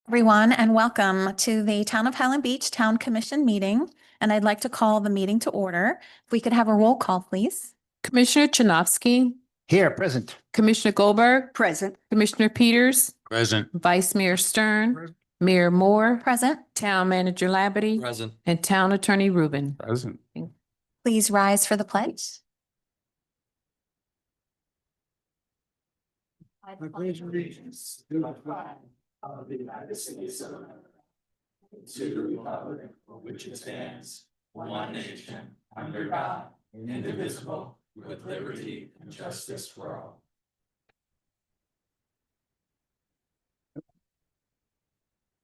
Everyone, and welcome to the Town of Highland Beach Town Commission meeting. And I'd like to call the meeting to order. If we could have a roll call, please. Commissioner Chinovsky, Here, present. Commissioner Goldberg, Present. Commissioner Peters, Present. Vice Mayor Stern, Mayor Moore, Present. Town Manager Labadie, Present. and Town Attorney Rubin. Present. Please rise for the pledge. I pledge allegiance to the flag of the United States of America, to the republic for which it stands, one nation, under God, indivisible, with liberty and justice for all.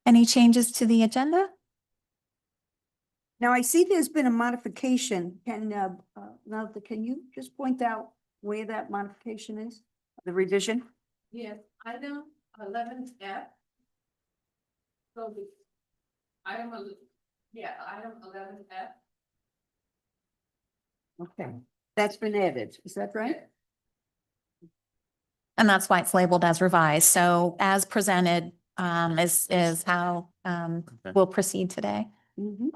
Any changes to the agenda? Now I see there's been a modification. Can you just point out where that modification is? The revision? Yes, item 11F. So the item 11F. Okay, that's been added. Is that right? And that's why it's labeled as revised. So as presented is how we'll proceed today. Mhm.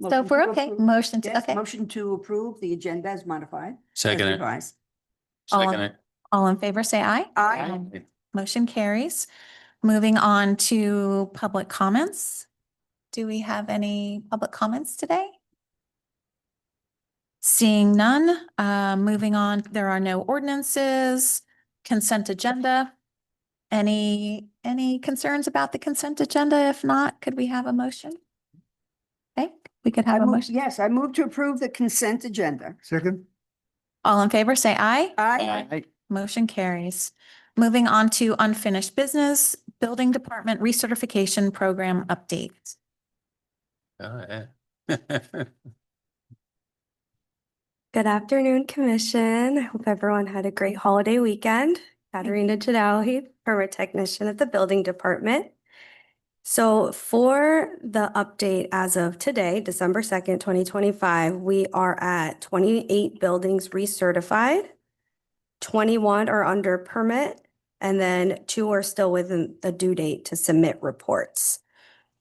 So if we're Motion to okay, approve. motion to, Yes, okay. motion to approve the agenda as modified. as Second it. revised. Second it. All in favor, say aye. Aye. Motion carries. Moving on to public comments. Do we have any public comments today? Seeing none, moving on, there are no ordinances, consent agenda. Any concerns about the consent agenda? If not, could we have a motion? Okay, we could have a motion. Yes, I move to approve the consent agenda. Second. All in favor, say aye. Aye. Motion carries. Moving on to unfinished business, Building Department Recertification Program update. Oh, yeah. Good afternoon, Commission. I hope everyone had a great holiday weekend. Katerina Jadali, permit technician at the Building Department. So for the update as of today, December 2nd, 2025, we are at 28 buildings recertified, 21 are under permit, and then 2 are still within the due date to submit reports.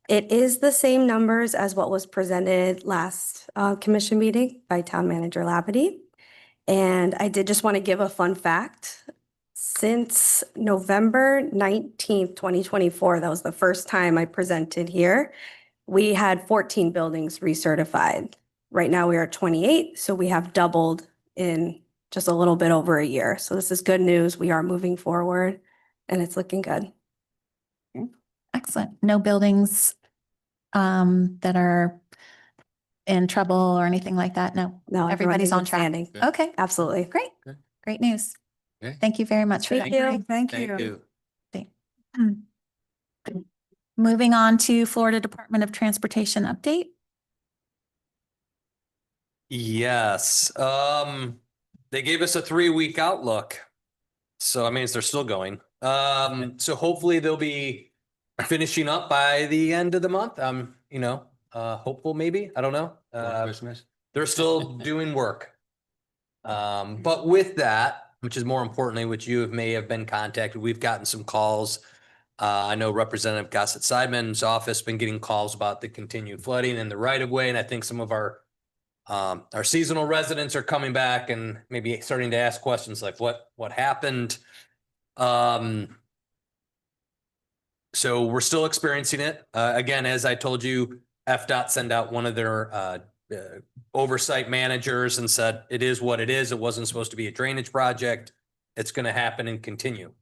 It is the same numbers as what was presented last commission meeting by Town Manager Labadie. And I did just want to give a fun fact. Since November 19th, 2024, that was the first time I presented here, we had 14 buildings recertified. Right now we are 28, so we have doubled in just a little bit over a year. So this is good news. We are moving forward and it's looking good. Excellent. No buildings that are in trouble or anything like that? No. No, Everybody's on everyone's track. standing. Good. Okay, Absolutely. great. Good. Great news. Okay. Thank you very much for that. Thank you. Thank you. Moving on to Florida Department of Transportation update. Yes, they gave us a 3-week outlook. So I mean, they're still going. So hopefully they'll be finishing up by the end of the month. Hopeful maybe, I don't know. Christmas. They're still doing work. But with that, which is more importantly, which you may have been contacted, we've gotten some calls. I know Representative Gossett Seidman's office been getting calls about the continued flooding in the right of way. And I think some of our seasonal residents are coming back and maybe starting to ask questions like what happened. So we're still experiencing it. Again, as I told you, FDOT sent out one of their oversight managers and said, it is what it is. It wasn't supposed to be a drainage project. It's going to happen and continue.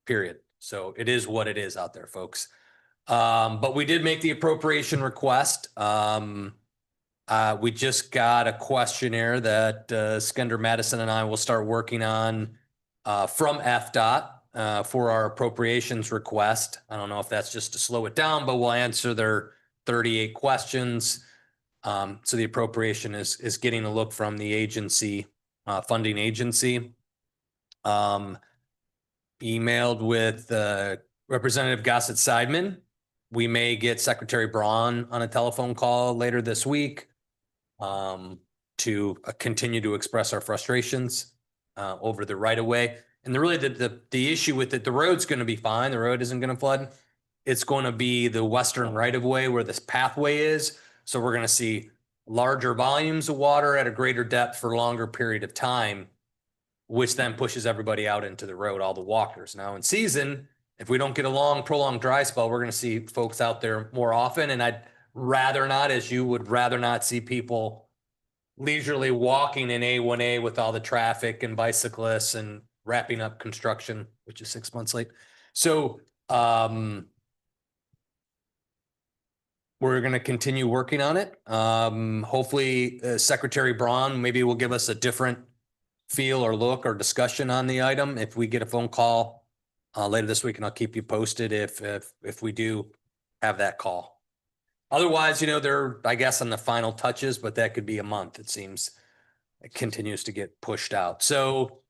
Period. So it is what it is out there, folks. But we did make the appropriation request. We just got a questionnaire that Skender Madison and I will start working on from FDOT for our appropriations request. I don't know if that's just to slow it down, but we'll answer their 38 questions. So the appropriation is getting a look from the agency, funding agency. Emailed with Representative Gossett Seidman. We may get Secretary Braun on a telephone call later this week to continue to express our frustrations over the right of way. And the issue with it, the road's going to be fine. The road isn't going to flood. it's going to be the western right of way where this pathway is. So we're going to see larger volumes of water at a greater depth for a longer period of time, which then pushes everybody out into the road, all the walkers. Now in season, if we don't get a long, prolonged dry spell, we're going to see folks out there more often. And I'd rather not, as you would rather not see people leisurely walking in A1A with all the traffic and bicyclists and wrapping up construction, which is 6 months late. So, we're going to continue working on it. Hopefully Secretary Braun maybe will give us a different feel or look or discussion on the item. If we get a phone call later this week, and I'll keep you posted if we do have that call. Otherwise, you know, they're, I guess, on the final touches, but that could be a month. It seems it continues to get pushed out. So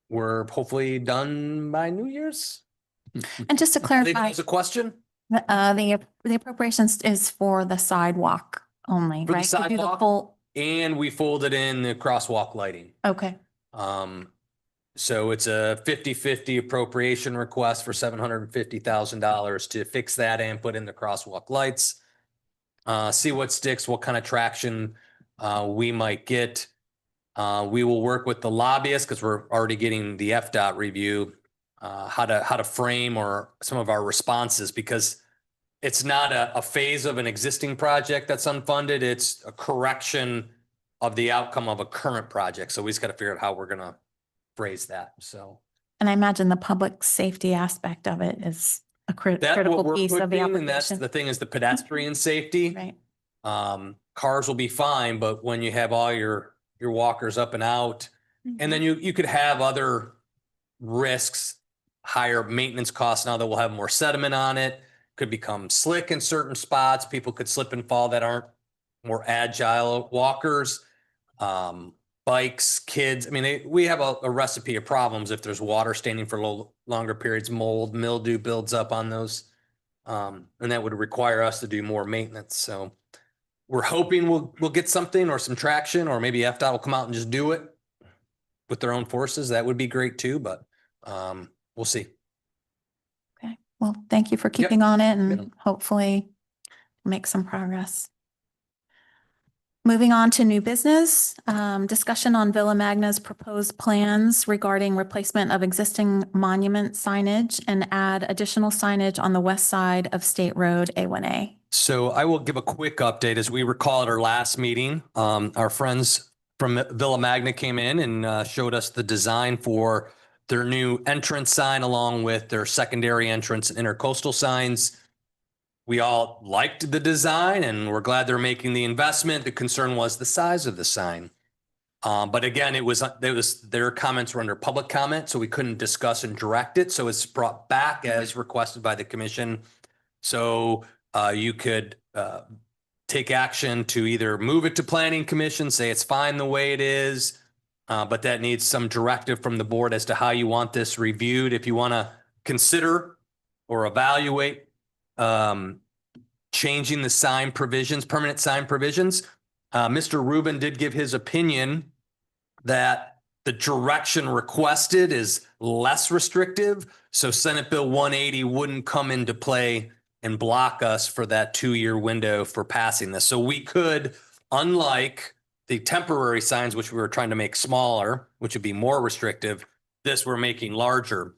we're hopefully done by New Year's. And just to I think clarify, that's a question. the appropriations is for the sidewalk only, For the right? To do the sidewalk? full, And we folded in the crosswalk lighting. okay, So it's a 50-50 appropriation request for $750,000 to fix that and put in the crosswalk lights. See what sticks, what kind of traction we might get. We will work with the lobbyists because we're already getting the FDOT review, how to frame or some of our responses, because it's not a phase of an existing project that's unfunded. It's a correction of the outcome of a current project. So we just got to figure out how we're going to phrase that. So and I imagine the public safety aspect of it is a that's what critical we're piece of the putting, and that's application. the thing is the pedestrian safety. Right. Cars will be fine, but when you have all your walkers up and out, and then you could have other risks, higher maintenance costs now that we'll have more sediment on it, could become slick in certain spots. People could slip and fall that aren't more agile walkers, bikes, kids. I mean, we have a recipe of problems if there's water standing for longer periods, mold, mildew builds up on those. And that would require us to do more maintenance. So we're hoping we'll get something or some traction, or maybe FDOT will come out and just do it with their own forces. That would be great too, but we'll see. Okay. Well, thank you for keeping on it and hopefully make some progress. Moving on to new business, discussion on Villa Magna's proposed plans regarding replacement of existing monument signage and add additional signage on the west side of State Road A1A. So I will give a quick update. As we recall at our last meeting, our friends from Villa Magna came in and showed us the design for their new entrance sign along with their secondary entrance and intercoastal signs. We all liked the design and we're glad they're making the investment. The concern was the size of the sign. But again, it was their comments were under public comment, so we couldn't discuss and direct it. So it's brought back as requested by the commission. So you could take action to either move it to planning commission, say it's fine the way it is, but that needs some directive from the board as to how you want this reviewed. If you want to consider or evaluate changing the sign provisions, permanent sign provisions. Mr. Rubin did give his opinion that the direction requested is less restrictive. So Senate Bill 180 wouldn't come into play and block us for that 2-year window for passing this. So we could, unlike the temporary signs, which we were trying to make smaller, which would be more restrictive, this we're making larger.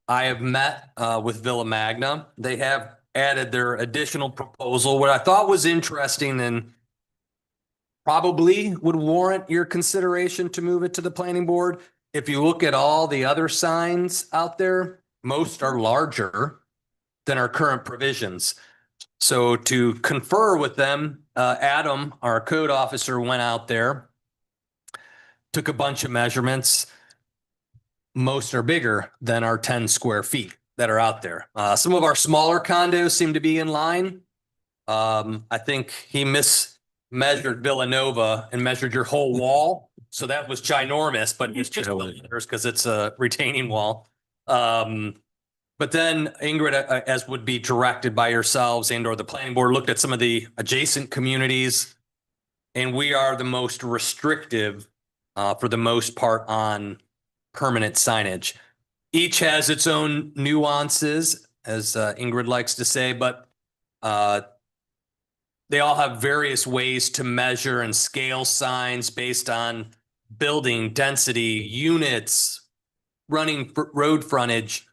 I have met with Villa Magna. They have added their additional proposal. What I thought was interesting and probably would warrant your consideration to move it to the planning board. If you look at all the other signs out there, most are larger than our current provisions. So to confer with them, Adam, our code officer, went out there, took a bunch of measurements. Most are bigger than our 10 square feet that are out there. Some of our smaller condos seem to be in line. I think he mismeasured Villanova and measured your whole wall. So that was ginormous, but it's just because it's a retaining wall. But then Ingrid, as would be directed by yourselves and or the planning board, looked at some of the adjacent communities, and we are the most restrictive for the most part on permanent signage. Each has its own nuances. as Ingrid likes to say, but they all have various ways to measure and scale signs based on building density, units, running road frontage.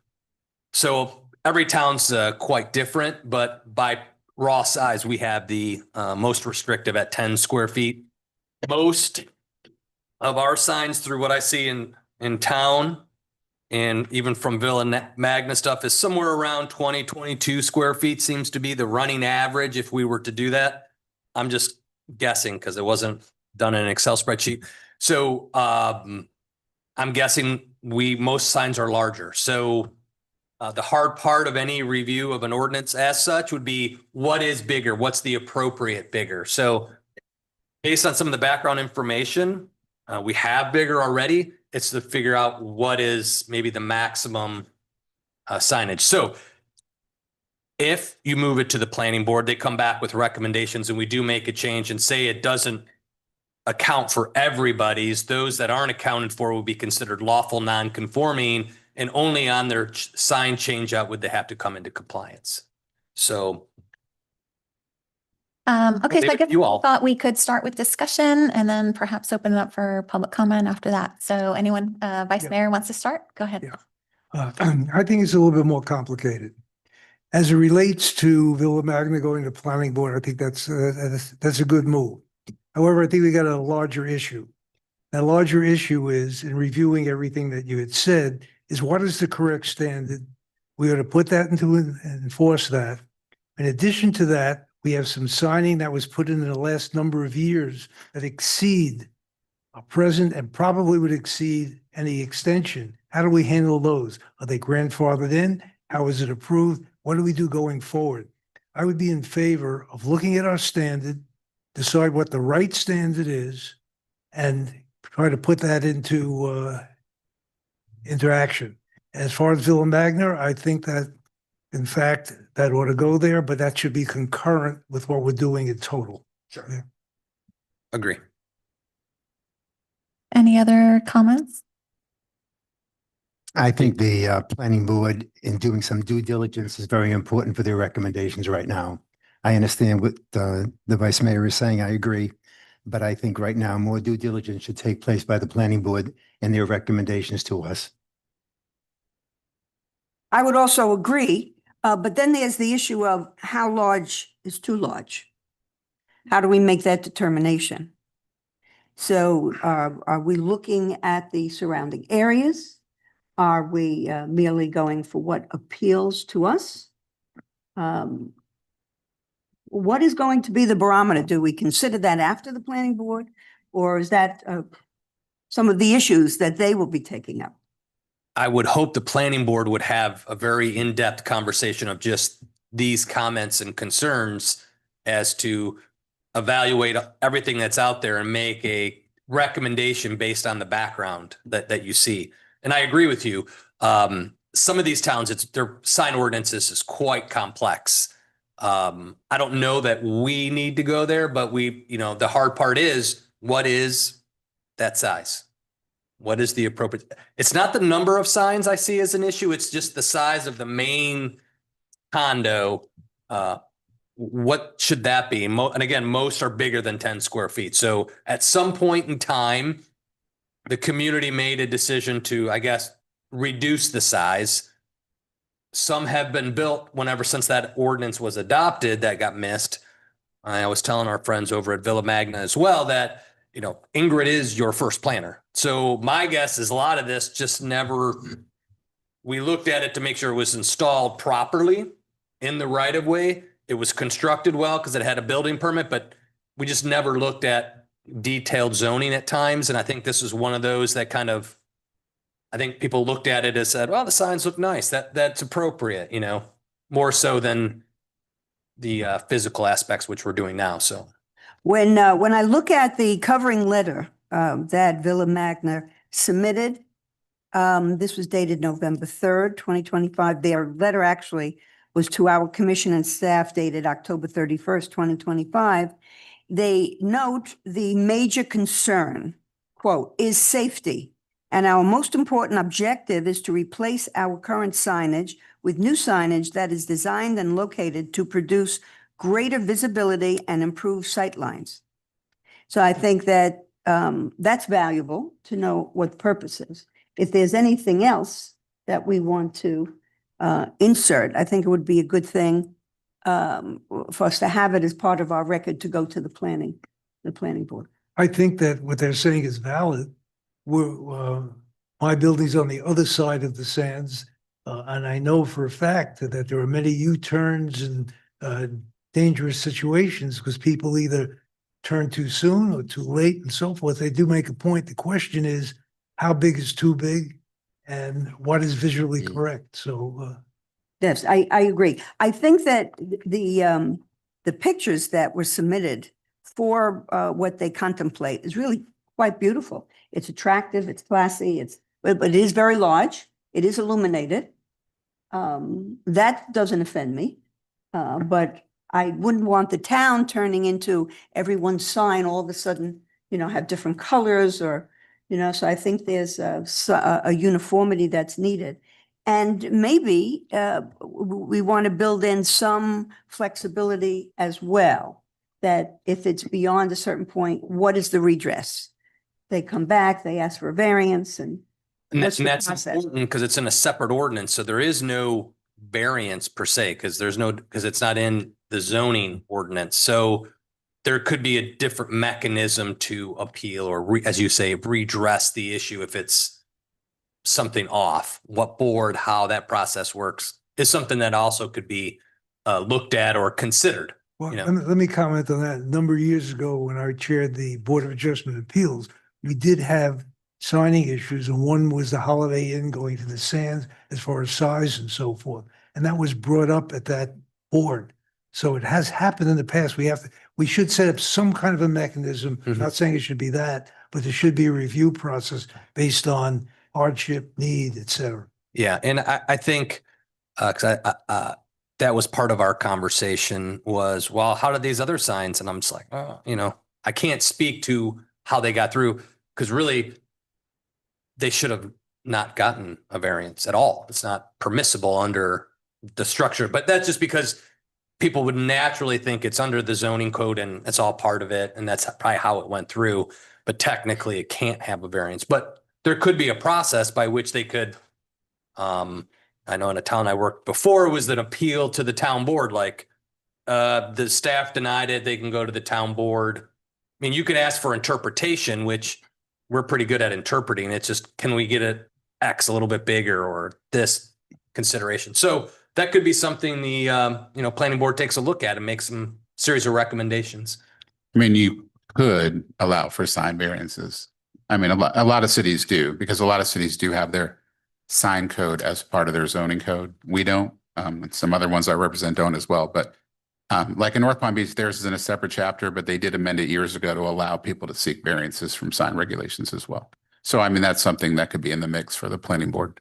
So every town's quite different, but by raw size, we have the most restrictive at 10 square feet. Most of our signs, through what I see in town, and even from Villa Magna stuff, is somewhere around 20, 22 square feet seems to be the running average if we were to do that. I'm just guessing because it wasn't done in an Excel spreadsheet. So I'm guessing most signs are larger. So the hard part of any review of an ordinance as such would be what is bigger? What's the appropriate bigger? So based on some of the background information, we have bigger already. It's to figure out what is maybe the maximum signage. So if you move it to the planning board, they come back with recommendations and we do make a change and say it doesn't account for everybody's, those that aren't accounted for will be considered lawful non-conforming, and only on their sign change out would they have to come into compliance. So Okay, so I leave it guess to you all. I thought we could start with discussion and then perhaps open it up for public comment after that. So anyone, Vice Yeah. Mayor wants to start? Go ahead. Yeah. I think it's a little bit more complicated. As it relates to Villa Magna going to planning board, I think that's a good move. However, I think we got a larger issue. That larger issue is, in reviewing everything that you had said, is what is the correct standard? We ought to put that into and enforce that. In addition to that, we have some signing that was put in the last number of years that exceed our present and probably would exceed any extension. How do we handle those? Are they grandfathered in? How is it approved? What do we do going forward? I would be in favor of looking at our standard, decide what the right standard is, and try to put that into action. As far as Villa Magna, I think that, in fact, that ought to go there, but that should be concurrent with what we're doing in total. Sure. Yeah. Agree. Any other comments? I think the planning board in doing some due diligence is very important for their recommendations right now. I understand what the vice mayor is saying. I agree. But I think right now more due diligence should take place by the planning board and their recommendations to us. I would also agree, but then there's the issue of how large is too large. How do we make that determination? So are we looking at the surrounding areas? Are we merely going for what appeals to us? What is going to be the barometer? Do we consider that after the planning board? Or is that some of the issues that they will be taking up? I would hope the planning board would have a very in-depth conversation of just these comments and concerns as to evaluate everything that's out there and make a recommendation based on the background that you see. And I agree with you. Some of these towns, their sign ordinances is quite complex. I don't know that we need to go there, but the hard part is, what is that size? What is the appropriate? It's not the number of signs I see as an issue. It's just the size of the main condo. What should that be? And again, most are bigger than 10 square feet. So at some point in time, the community made a decision to, I guess, reduce the size. Some have been built since that ordinance was adopted that got missed. I was telling our friends over at Villa Magna as well that, Ingrid is your first planner. So my guess is a lot of this just we looked at it to make sure it was installed properly in the right of way. It was constructed well because it had a building permit, but we just never looked at detailed zoning at times. And I think this is one of those that I think people looked at it and said, well, the signs look nice. That's appropriate, more so than the physical aspects, which we're doing now. So When I look at the covering letter that Villa Magna submitted, this was dated November 3rd, 2025. Their letter actually was to our commission and staff dated October 31st, 2025. They note the major concern, quote, is safety And our most important objective is to replace our current signage with new signage that is designed and located to produce greater visibility and improve sightlines. So I think that that's valuable to know what the purpose is. If there's anything else that we want to insert, I think it would be a good thing for us to have it as part of our record to go to the planning board. I think that what they're saying is valid. My building's on the other side of the sands. And I know for a fact that there are many U-turns and dangerous situations because people either turn too soon or too late and so forth. They do make a point. The question is, how big is too big and what is visually correct? So Yes, I agree. I think that the pictures that were submitted for what they contemplate is really quite beautiful. It's attractive, it's classy, but it is very large. It is illuminated. That doesn't offend me. But I wouldn't want the town turning into everyone's sign all of a sudden, have different colors or, so I think there's a uniformity that's needed. And maybe we want to build in some flexibility as well, that if it's beyond a certain point, what is the redress? They come back, they ask for a variance and what's the that's process? important because it's in a separate ordinance. So there is no variance per se, because it's not in the zoning ordinance. So there could be a different mechanism to appeal or as you say, redress the issue if it's something off. What board, how that process works is something that also could be looked at or considered. well, You know. let me comment on that. A number of years ago, when I chaired the Board of Adjustment Appeals, we did have signing issues, and one was the Holiday Inn going to the sands as far as size and so forth. And that was brought up at that board. So it has happened in the past. We should set up some kind of a mechanism, Mhm. not saying it should be that, but there should be a review process based on hardship, need, et cetera. Yeah, and I think because that was part of our conversation was, well, how did these other signs? And I'm just like, oh, I can't speak to how they got through because really they should have not gotten a variance at all. It's not permissible under the structure, but that's just because people would naturally think it's under the zoning code and it's all part of it. And that's probably how it went through. But technically it can't have a variance, but there could be a process by which they could, I know in a town I worked before was an appeal to the town board, like the staff denied it, they can go to the town board. I mean, you could ask for interpretation, which we're pretty good at interpreting. It's just, can we get it X a little bit bigger or this consideration? So that could be something the, planning board takes a look at and makes some series of recommendations. I mean, you could allow for sign variances. I mean, a lot of cities do, because a lot of cities do have their sign code as part of their zoning code. We don't. Some other ones I represent don't as well. But like in North Palm Beach, theirs is in a separate chapter, but they did amend it years ago to allow people to seek variances from sign regulations as well. So, I mean, that's something that could be in the mix for the planning board.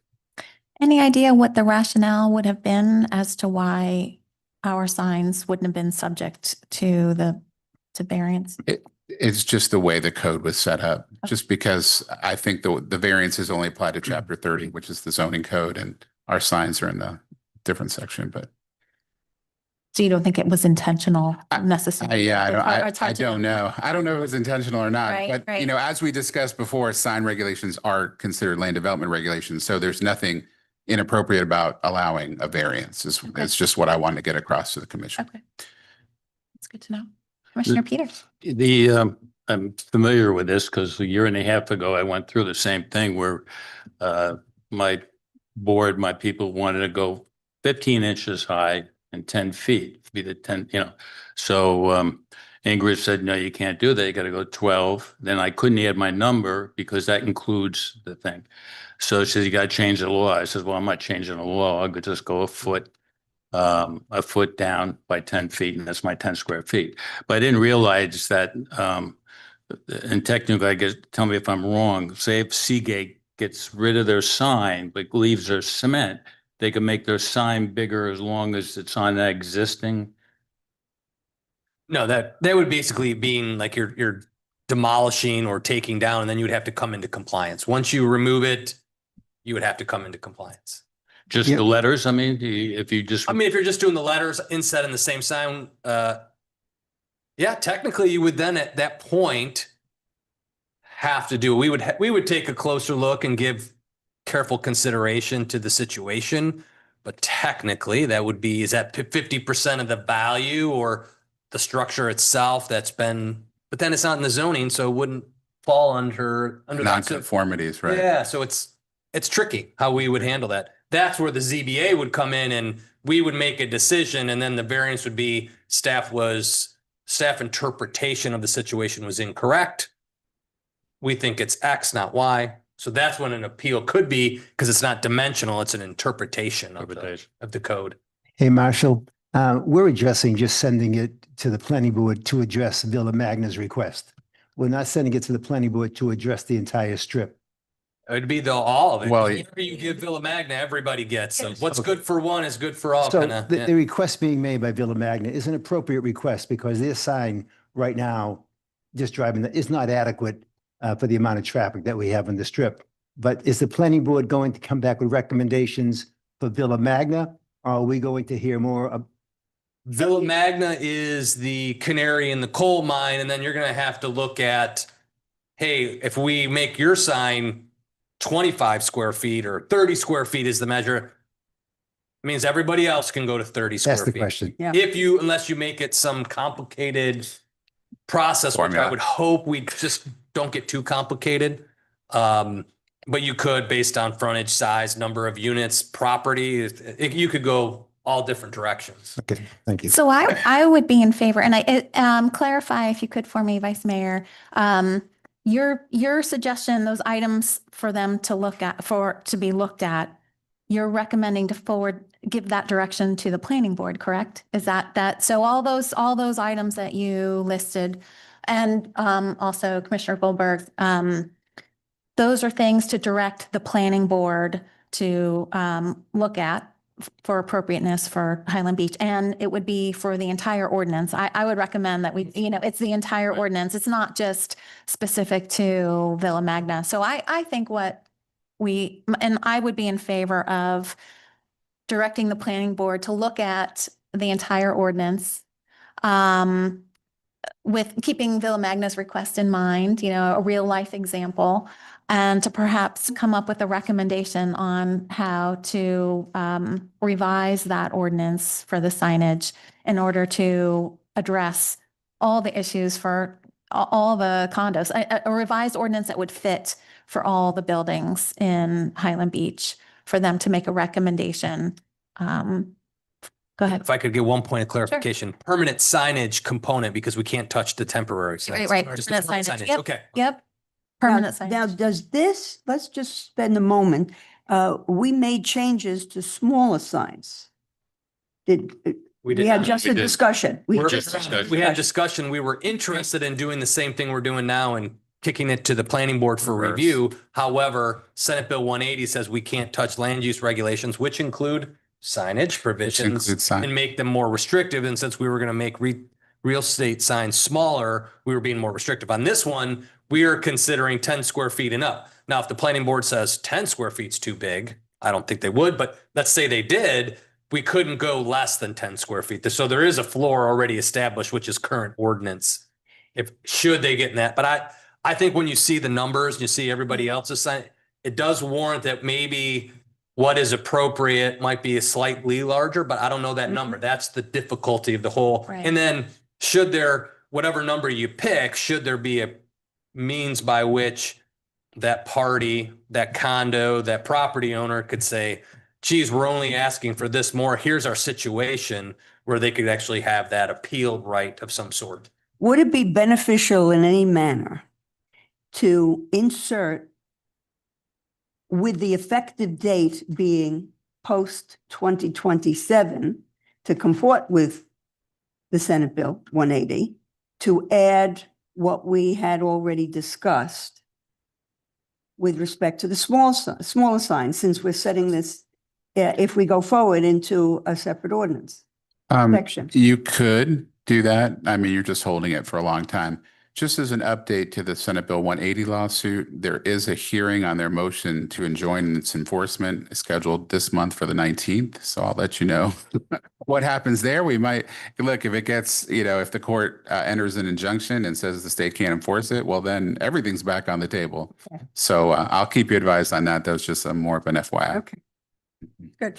Any idea what the rationale would have been as to why our signs wouldn't have been subject to variance? It's just the way the code was set up, just because I think the variances only apply to chapter 30, which is the zoning code, and our signs are in the different section, but. So you don't think it was intentional necessarily? Yeah, It's hard I to don't know. I don't know if it was intentional or not, Right, but right. as we discussed before, sign regulations are considered land development regulations. So there's nothing inappropriate about allowing a variance. Okay. It's just what I wanted to get across to the commission. Okay. That's good to know. Commissioner Peters? I'm familiar with this because a year and a half ago, I went through the same thing where my board, my people wanted to go 15 inches high and 10 feet, be the 10, So Ingrid said, no, you can't do that. You got to go 12. Then I couldn't add my number because that includes the thing. So she said, you got to change the law. I said, well, I'm not changing the law. I could just go a foot down by 10 feet, and that's my 10 square feet. But I didn't realize that, and technically, I guess, tell me if I'm wrong, say if Seagate gets rid of their sign, but leaves their cement, they can make their sign bigger as long as it's on that existing. No, that would basically being like you're demolishing or taking down, and then you would have to come into compliance. Once you remove it, you would have to come into compliance. Just Yeah. the letters, I mean, if you just. I mean, if you're just doing the letters inset in the same sign, yeah, technically you would then at that point have to do, we would take a closer look and give careful consideration to the situation. But technically that would be, is that 50% of the value or the structure itself that's been, but then it's not in the zoning, so it wouldn't fall under that. So- Non-conformities, right? Yeah, so it's tricky how we would handle that. That's where the ZBA would come in and we would make a decision, and then the variance would be staff interpretation of the situation was incorrect. We think it's X, not Y. So that's when an appeal could be, because it's not dimensional, it's an interpretation of the code. Hey, Marshall, we're addressing just sending it to the planning board to address Villa Magna's request. We're not sending it to the planning board to address the entire strip. It'd be all of it. Well, Whatever you give Villa Magna, everybody gets. So what's good for one is good for all. So kinda, yeah. the request being made by Villa Magna is an appropriate request because their sign right now, just driving, is not adequate for the amount of traffic that we have on the strip. But is the planning board going to come back with recommendations for Villa Magna? Or are we going to hear more? Villa Magna is the canary in the coal mine, and then you're gonna have to look at, hey, if we make your sign 25 square feet or 30 square feet is the measure, it means everybody else can go to 30 square That's the feet. question. Yeah. Unless you make it some complicated process, which I Formula. would hope we just don't get too complicated. But you could, based on frontage, size, number of units, property, you could go all different directions. Okay, thank you. So I would be in favor, and clarify if you could for me, Vice Mayor. Your suggestion, those items for them to look at, to be looked at, you're recommending to give that direction to the planning board, correct? Is that, so all those items that you listed, and also Commissioner Goldberg, those are things to direct the planning board to look at for appropriateness for Highland Beach. And it would be for the entire ordinance. I would recommend that it's the entire ordinance. It's not just specific to Villa Magna. So I think and I would be in favor of directing the planning board to look at the entire ordinance with keeping Villa Magna's request in mind, a real life example, and to perhaps come up with a recommendation on how to revise that ordinance for the signage in order to address all the issues for all the condos, a revised ordinance that would fit for all the buildings in Highland Beach, for them to make a recommendation. Go ahead. If I could get one point of clarification, permanent signage component, because we can't touch the temporary. signs. Right. Just the Permanent signage. Yep. Okay. Yep. Permanent Now, signage. does this, let's just spend a moment, we made changes to smaller signs. We did had not. just We a did. discussion. We had discussion. We were interested in doing the same thing we're doing now and kicking it to the planning board for Reverse. review. However, Senate Bill 180 says we can't touch land use regulations, which include signage provisions includes sign- and make them more restrictive. And since we were going to make real estate signs smaller, we were being more restrictive. On this one, we are considering 10 square feet and up. Now, if the planning board says 10 square feet's too big, I don't think they would, but let's say they did, we couldn't go less than 10 square feet. So there is a floor already established, which is current ordinance. Should they get in that, but I think when you see the numbers, and you see everybody else's sign, it does warrant that maybe what is appropriate might be a slightly larger, but I don't know that number. That's the difficulty of the whole. Right. And then whatever number you pick, should there be a means by which that party, that condo, that property owner could say, geez, we're only asking for this more. Here's our situation, where they could actually have that appeal right of some sort. Would it be beneficial in any manner to insert, with the effective date being post 2027, to comport with the Senate Bill 180, to add what we had already discussed with respect to the smaller signs, since we're setting this, if we go forward, into a separate ordinance section? You could do that. I mean, you're just holding it for a long time. just as an update to the Senate Bill 180 lawsuit, there is a hearing on their motion to enjoin its enforcement scheduled this month for the 19th. So I'll let you know what happens there. We might look if it gets, if the court enters an injunction and says the state can't enforce it, well, then everything's back on the table. So I'll keep you advised on that. That was just more of an FYI. Okay. Good.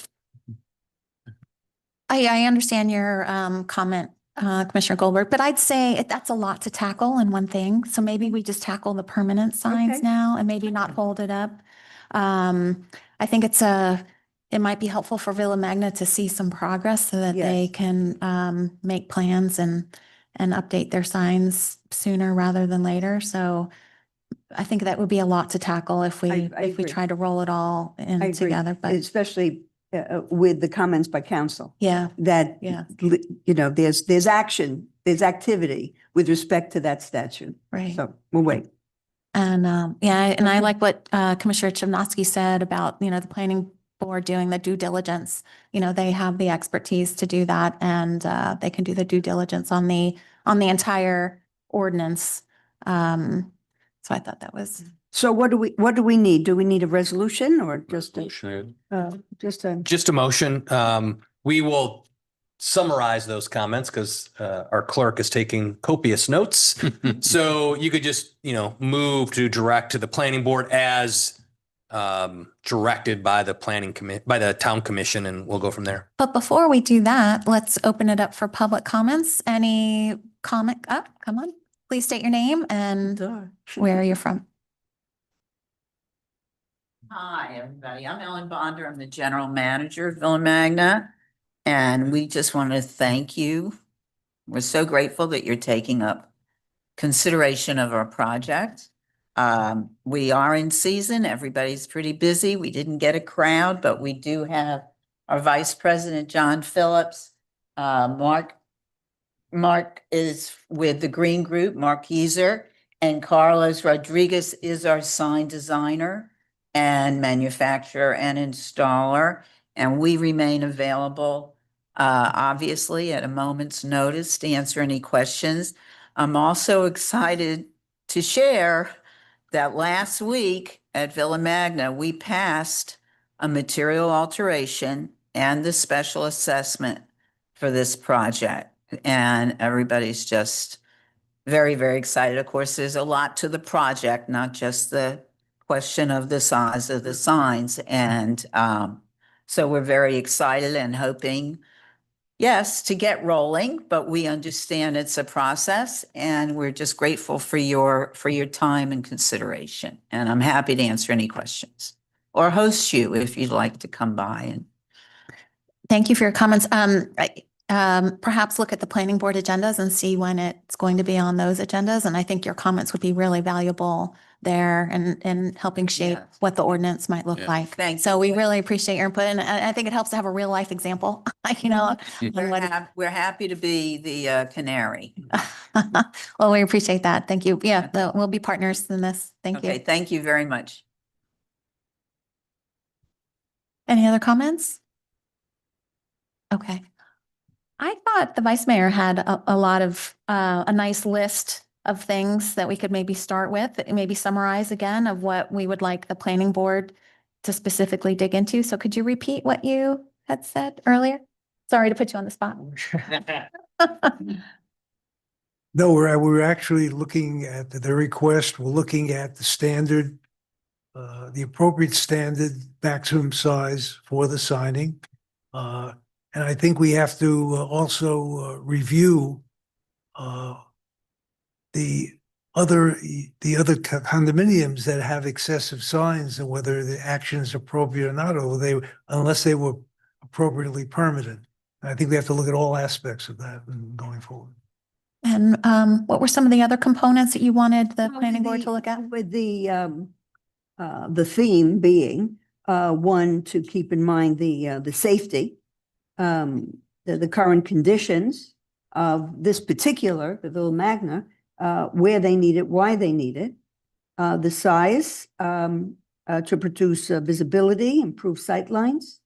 I understand your comment, Commissioner Goldberg, but I'd say that's a lot to tackle in one thing. So maybe we just tackle the permanent signs Okay. now and maybe not hold it up. I think it might be helpful for Villa Magna to see some progress so that they Yes. can make plans and update their signs sooner rather than later. So I think that would be a lot to tackle if we I agree. try to roll it all I in agree, together. But especially with the comments by council yeah, that, Yeah. there's action, there's activity with respect to that statute. right. So we'll wait. And and I like what Commissioner Chemnosky said about, the planning board doing the due diligence. They have the expertise to do that and they can do the due diligence on the entire ordinance. So I thought that was, So what do we need? Do we need a resolution or just a, Just a motion. We will summarize those comments because our clerk is taking copious notes. So you could just, move to direct to the planning board as directed by the by the town commission, and we'll go from there. but before we do that, let's open it up for public comments. Any comment? Come on, please state your name and where you're from. Hi, everybody. I'm Ellen Bonder. I'm the general manager of Villa Magna. And we just want to thank you. We're so grateful that you're taking up consideration of our project. We are in season. Everybody's pretty busy. We didn't get a crowd, but we do have our Vice President, John Phillips. Mark is with the Green Group, Mark Heiser, and Carlos Rodriguez is our sign designer and manufacturer and installer. And we remain available, obviously, at a moment's notice to answer any questions. I'm also excited to share that last week at Villa Magna, we passed a material alteration and the special assessment for this project. And everybody's just very, very excited. Of course, there's a lot to the project, not just the question of the size of the signs. And so we're very excited and hoping, yes, to get rolling, but we understand it's a process and we're just grateful for your time and consideration. And I'm happy to answer any questions or host you if you'd like to come by. And Thank you for your comments. Perhaps look at the planning board agendas and see when it's going to be on those agendas. And I think your comments would be really valuable there and helping shape Yes. what the ordinance might look Yeah. like. Thank So we really appreciate your input. And I think it helps to have a real life example, on we're happy to be the canary. Well, we appreciate that. Thank you. Yeah, we'll be partners in this. Thank Okay, you. thank you very much. Any other comments? Okay. I thought the vice mayor had a lot of, a nice list of things that we could maybe start with, maybe summarize again of what we would like the planning board to specifically dig into. So could you repeat what you had said earlier? Sorry to put you on the spot. No, we're actually looking at the request. We're looking at the standard, the appropriate standard maximum size for the signing. And I think we have to also review the other condominiums that have excessive signs and whether the action is appropriate or not, or unless they were appropriately permitted. I think we have to look at all aspects of that going forward. And what were some of the other components that you wanted the Well, planning board the- to look at? With the theme being, one, to keep in mind the safety, the current conditions of this particular, the Villa Magna, where they need it, why they need it, the size to produce visibility, improve sightlines,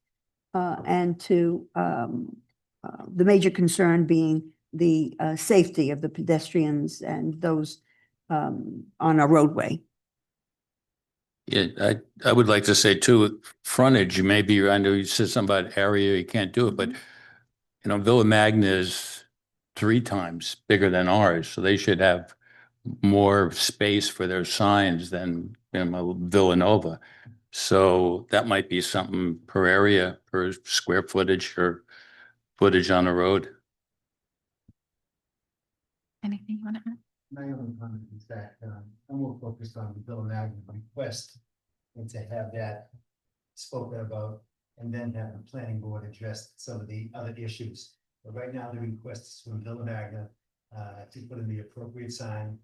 and to the major concern being the safety of the pedestrians and those on a roadway. Yeah, I would like to say too, frontage, maybe, I know you said something about area, you can't do it, but you know, Villa Magna is 3 times bigger than ours, so they should have more space for their signs than, you know, Villanova. So that might be something per area, per square footage or footage on the road. Anything you want to add? My only comment is that I'm more focused on the Bill Magna request and to have that spoken about and then have the planning board address some of the other issues. But right now, the request is from Bill Magna to put in the appropriate sign.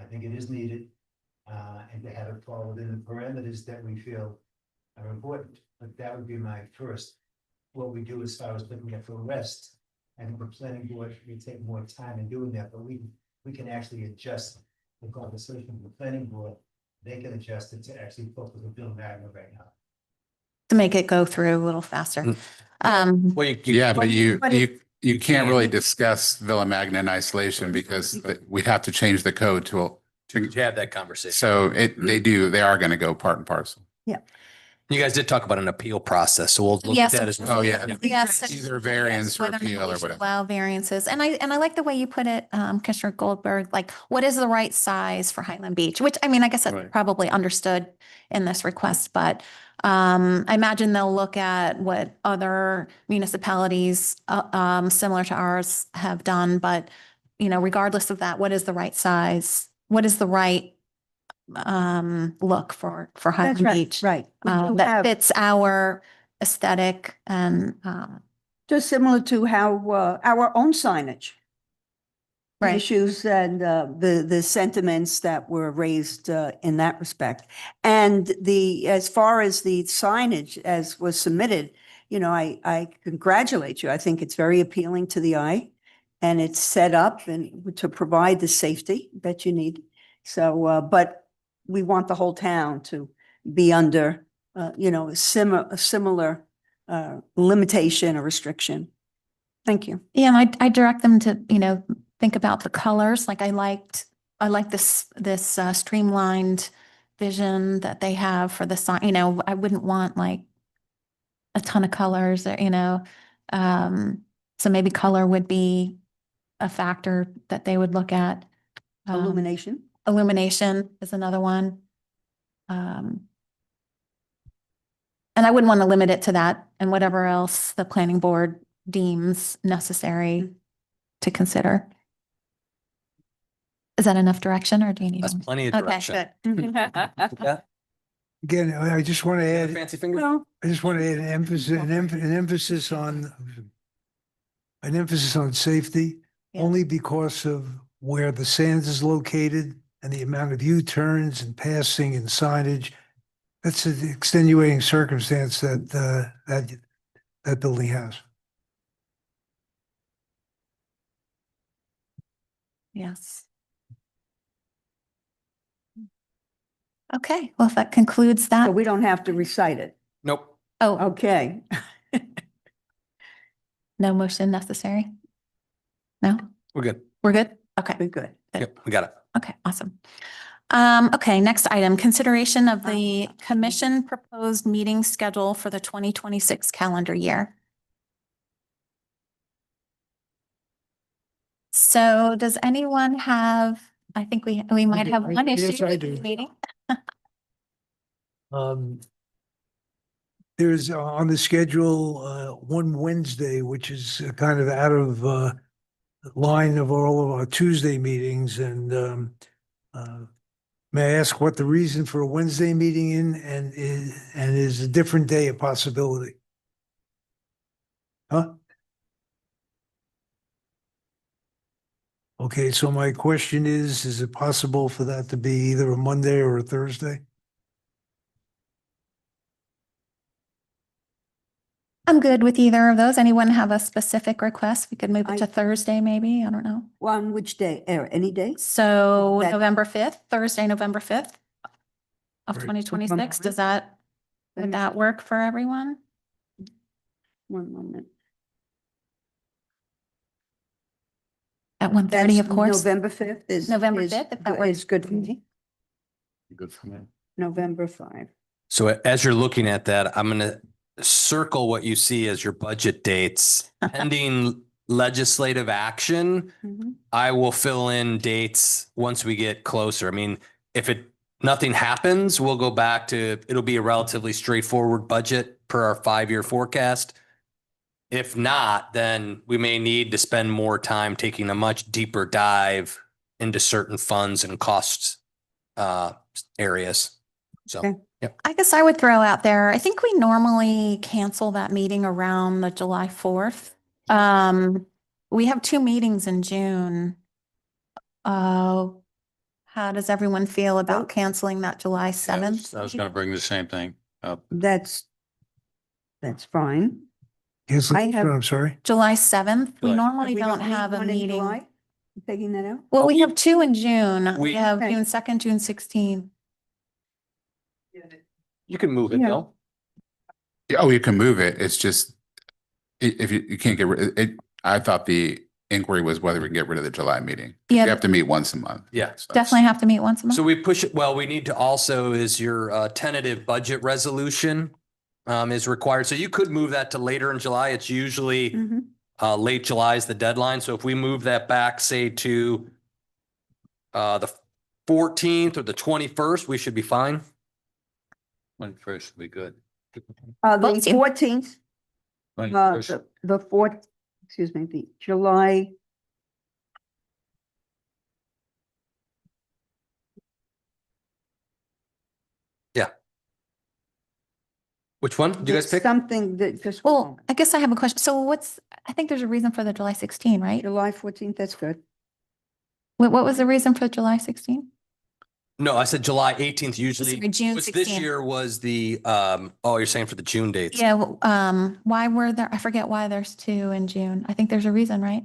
I think it is needed and to have it fall within the parameters that we feel are important. But that would be my first, what we do as far as looking at the rest. I think the planning board will take more time in doing that, but we can actually adjust the conversation with the planning board. They can adjust it to actually focus on Bill Magna right now. To make it go through a little faster. Well, Yeah, but But you can't really discuss Villa Magna in isolation because we'd have to change the code to, have that conversation. so they are going to go part and parcel. You guys did talk about an appeal process, so we'll look Yes. at that as. Oh, yeah. Yes. Either variance or Whether or not appeal we or should whatever. allow variances. And I like the way you put it, Commissioner Goldberg, like, what is the right size for Highland Beach? Which, I mean, I guess that's Right. probably understood in this request, but I imagine they'll look at what other municipalities similar to ours have done, but you know, regardless of that, what is the right size? What is the right look for That's Highland right, Beach? right. We do That have- fits our aesthetic and Just similar to how our own signage. The Right. issues and the sentiments that were raised in that respect. And as far as the signage as was submitted, you know, I congratulate you. I think it's very appealing to the eye. And it's set up and to provide the safety that you need. So, but we want the whole town to be under, you know, a similar limitation or restriction. Thank you. yeah, and I direct them to, you know, think about the colors. Like I like this streamlined vision that they have for the sign. You know, I wouldn't want like a ton of colors, or, you know, so maybe color would be a factor that they would look at. Illumination. Illumination is another one. And I wouldn't want to limit it to that and whatever else the planning board deems necessary to consider. Is that enough direction or do you need? That's more? plenty of Okay, direction. good. Yeah. Again, I just want to add, Fancy fingers? Well, I just want to add an emphasis on safety, Yeah. only because of where the Sands is located and the amount of U-turns and passing and signage. That's an extenuating circumstance that that building has. Yes. Okay, well, if that concludes that. so we don't have to recite it. Nope. Oh, Okay. no motion necessary? No, We're good. we're good? Okay. We're good. Yep, we got it. Okay, awesome. Okay, next item, consideration of the commission proposed meeting schedule for the 2026 calendar year. So does anyone have, I think we might have one Yes, issue I with do. the meeting. There's on the schedule, one Wednesday, which is kind of out of line of all of our Tuesday meetings. And may I ask what the reason for a Wednesday meeting is a different day a possibility? Huh? Okay, so my question is it possible for that to be either a Monday or a Thursday? I'm good with either of those. Anyone have a specific request? We could move it I- to Thursday, maybe. I don't know. Well, on which day? Any day? So That- November 5th, Thursday, November 5th of Right. 2026. Does that, would that work for everyone? One moment. At 1:30, of course. November 5th is. November is 5th, if that good- works. Is good for me. Good for me. November 5. So as you're looking at that, I'm gonna circle what you see as your budget dates. Pending legislative action, Mhm. I will fill in dates once we get closer. I mean, if nothing happens, we'll go back to, it'll be a relatively straightforward budget per our 5-year forecast. If not, then we may need to spend more time taking a much deeper dive into certain funds and costs areas. So, Okay. yep. I guess I would throw out there, I think we normally cancel that meeting around the July 4th. We have 2 meetings in June. How does everyone feel about canceling that July 7th? I was gonna bring the same thing up. That's fine. Yes, I have- I'm sorry. July 7th, we July. normally We don't need have a one in meeting. July? You taking that out? Well, we have 2 in June. We We- have Okay. June 2nd, June 16th. You can move it Yeah. though. Oh, you can move it. It's just, if you can't get rid, it, I thought the inquiry was whether we can get rid of the July meeting. You Yeah, have to meet once a month. Yeah. So definitely have to meet once a month. So we push it, well, we need to also is your tentative budget resolution is required. So you could move that to later in July. It's usually Mhm. late July is the deadline. So if we move that back, say to the 14th or the 21st, we should be fine. 21st would be good. The Bless you. 14th, 21st. the 4th, excuse me, the July. Which one? Did you guys there's pick? Something that just. Well, I guess I have a question. So I think there's a reason for the July 16, right? July 14th, that's good. What was the reason for July 16? No, I said July 18th usually. Sorry, June Was this 16. year was the, oh, you're saying for the June dates? Yeah, why were there, I forget why there's 2 in June. I think there's a reason, right?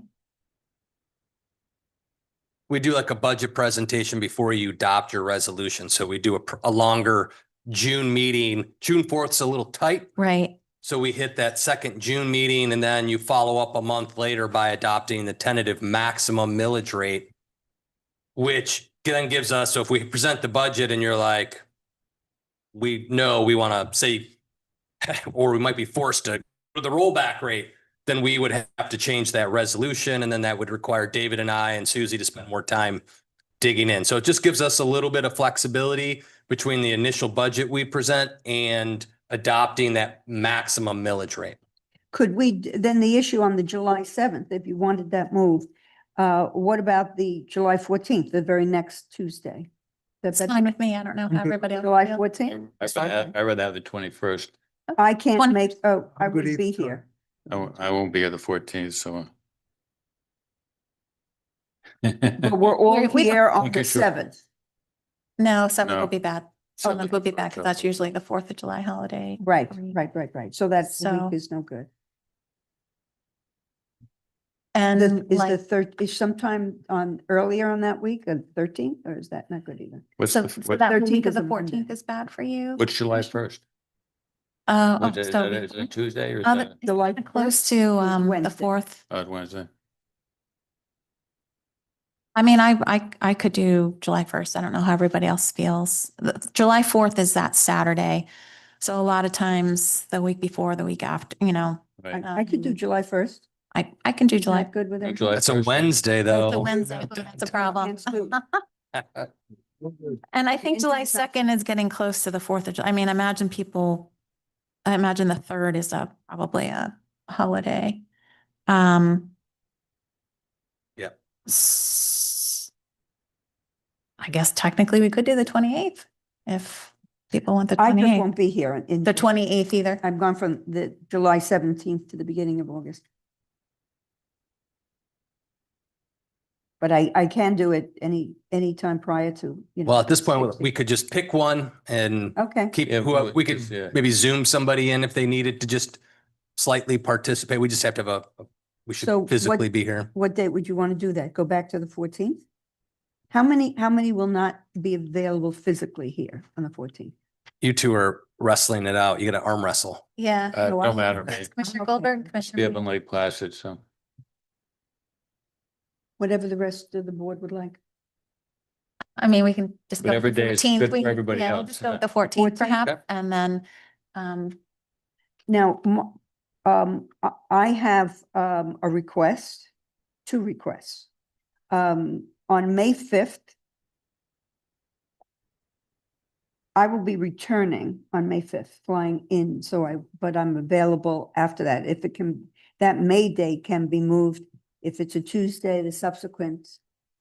We do like a budget presentation before you adopt your resolution. So we do a longer June meeting. June 4th is a little tight. Right. So we hit that second June meeting and then you follow up a month later by adopting the tentative maximum millage rate, which then gives us, so if we present the budget and you're like, we know we want to say, or we might be forced to for the rollback rate, then we would have to change that resolution. And then that would require David and I and Susie to spend more time digging in. So it just gives us a little bit of flexibility between the initial budget we present and adopting that maximum millage rate. Could we, then the issue on the July 7th, if you wanted that moved, what about the July 14th, the very next Tuesday? It's fine with me. I don't know how everybody else July feels. 14th? I rather have the 21st. I can't 20 make, oh, I Good would be evening. here. I won't be here the 14th, so. But we're all If we- here on Okay, the sure. 7th. No, 7th will No. be bad. 7th will be bad because that's usually the 4th of July holiday. Right, week. right. So that So- week is no good. And Is the like, third, is sometime on, earlier on that week, 13th, or is that not good either? What's so the, so what, that week 13th of is the a Monday. 14th is bad for you? what's July 1st? Oh, Is so it a Tuesday or is Uh, that the- July close 1st to is the Wednesday. 4th. Wednesday? I mean, I could do July 1st. I don't know how everybody else feels. July 4th is that Saturday. So a lot of times the week before, the week after, Right. I could do July 1st. I can do Is July. that good with everyone? July That's a 1st. Wednesday It's a though. Wednesday, that's a problem. Can't do. And I think July Inside 2nd is getting close to the 4th of July. I mean, I imagine the 3rd is probably a holiday. Yep. I guess technically we could do the 28th if people want the I just 28th. won't be here in. The 28th either. I'm gone from the July 17th to the beginning of August. But I can do it any time prior to, Well, at this point, 60. we could just pick one and Okay, keep Yeah, whoever, we just, could yeah. maybe Zoom somebody in if they needed to just slightly participate. We just have to have we So should what- physically be here. what date would you want to do that? Go back to the 14th? How many will not be available physically here on the 14th? You two are wrestling it out. You got to arm wrestle. Yeah. No, I- Don't matter, me. Commissioner Goldberg, Commissioner. Be up in Reed. Lake Placid, so. Whatever the rest of the board would like. I mean, we can just go with Whatever the day is 14th. good for We- everybody yeah, we'll else, just go with yeah. the 14th 14th? perhaps, Okay. and then, Now, I have a request, two requests. On May 5th, I will be returning on May 5th, flying in, but I'm available after that. If it can, that May day can be moved. If it's a Tuesday, the subsequent,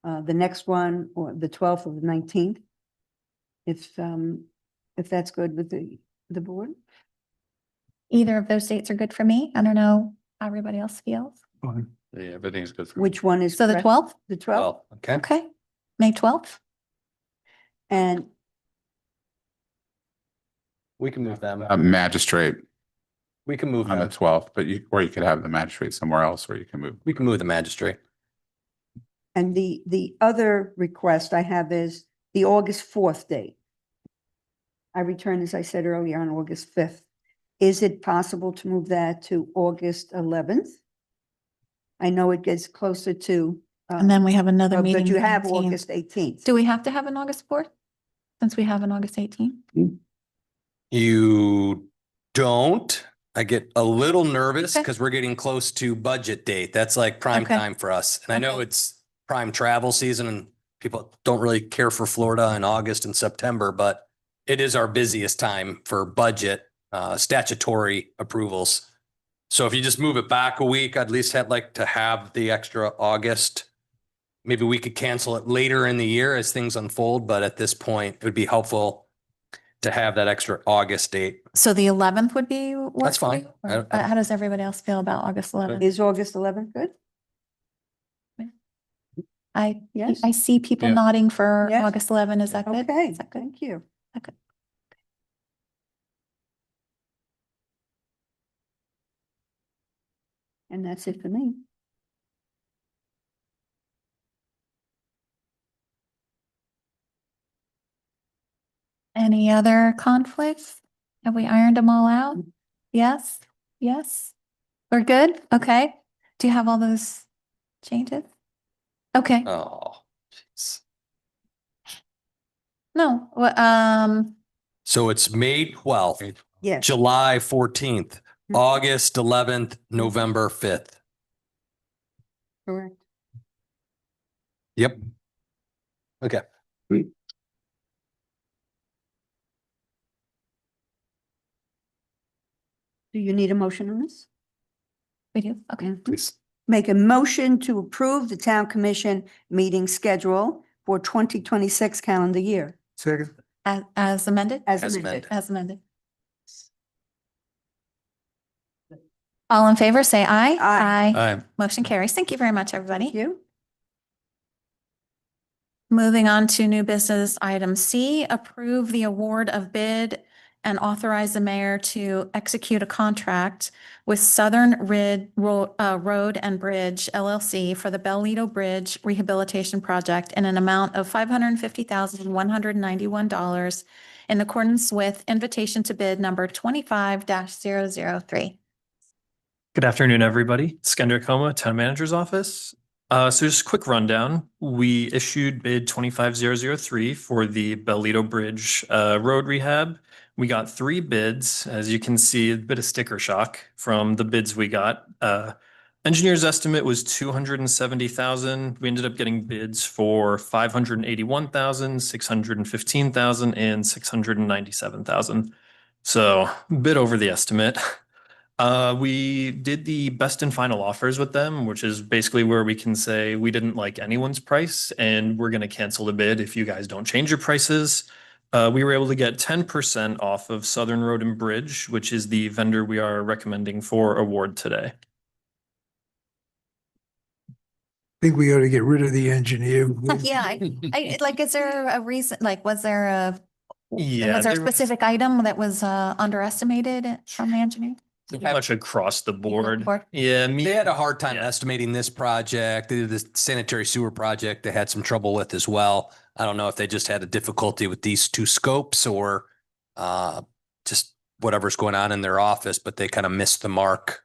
the next one, or the 12th or the 19th. If that's good with the board. either of those dates are good for me. I don't know how everybody else feels. Yeah, everything's good. for me. Which one is? So the correct? 12th? The 12th, Well, okay. Okay, May 12th? and We can move them. A magistrate We can move on the them. 12th, but or you could have the magistrate somewhere else, or you can move. We can move the magistrate. And the other request I have is the August 4th date. I return, as I said earlier, on August 5th. Is it possible to move that to August 11th? I know it gets closer to. And then we have another meeting. But you the have 19th. August 18th. Do we have to have an August 4th? Since we have an August 18th? You don't. I get a little nervous Okay. because we're getting close to budget date. That's like prime Okay. time for us. And I know Okay. it's prime travel season and people don't really care for Florida in August and September, but it is our busiest time for budget, statutory approvals. So if you just move it back a week, I'd at least like to have the extra August. Maybe we could cancel it later in the year as things unfold, but at this point, it would be helpful to have that extra August date. So the 11th would be. work That's for fine. you? I Or, don't- How does everybody else feel about August 11th? Is August 11th good? Yes. I see people Yeah. nodding for Yes. August 11th. Is that good? Okay, Is that good? thank you. Okay. And that's it for me. Any other conflicts? Have we ironed them all out? Yes? Yes? We're good? Okay. Do you have all those changes? Okay. Oh, jeez. No, So it's May 12th, Yes. July 14th, Mhm. August 11th, November 5th. Correct. Yep. Okay. Do you need a motion on this? we do. Okay. Mhm. Please. Make a motion to approve the town commission meeting schedule for 2026 calendar year Second, As amended? as As amended. amended. As amended. All in favor, say aye. Aye. Motion carries. Thank you very much, everybody. Thank you. Moving on to new business item C, approve the award of bid and authorize the mayor to execute a contract with Southern Road and Bridge LLC for the Bellito Bridge Rehabilitation Project in an amount of $550,191 in accordance with invitation to bid number 25-003. Good afternoon, everybody. Skender Coma, Town Manager's Office. So just a quick rundown. We issued bid 25003 for the Bellito Bridge road rehab. We got 3 bids. As you can see, a bit of sticker shock from the bids we got. Engineer's estimate was 270,000. We ended up getting bids for 581,000, 615,000, and 697,000. So a bit over the estimate. We did the best and final offers with them, which is basically where we can say we didn't like anyone's price and we're going to cancel the bid if you guys don't change your prices. We were able to get 10% off of Southern Road and Bridge, which is the vendor we are recommending for award today. I think we ought to get rid of the engineer. Yeah, like, is there a reason, like, was there a Yeah, was there a there was- specific item that was underestimated from the engineer? Pretty much across the board. board? Yeah, They had a hard time Yeah. estimating this project. They did this sanitary sewer project they had some trouble with as well. I don't know if they just had a difficulty with these 2 scopes or just whatever's going on in their office, but they kind of missed the mark.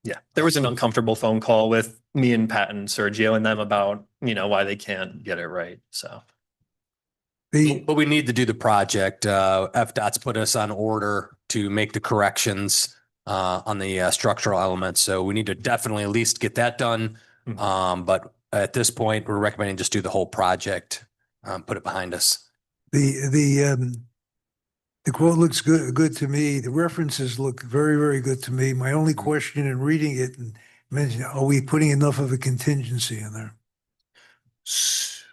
Yeah, there was an uncomfortable phone call with me and Pat and Sergio and them about, why they can't get it right. So. But we need to do the project. FDOT's put us on order to make the corrections on the structural elements. So we need to definitely at least get that done. But at this point, we're recommending just do the whole project, put it behind us. The quote looks good to me. The references look very, very good to me. My only question in reading it and mentioning, are we putting enough of a contingency in there? It's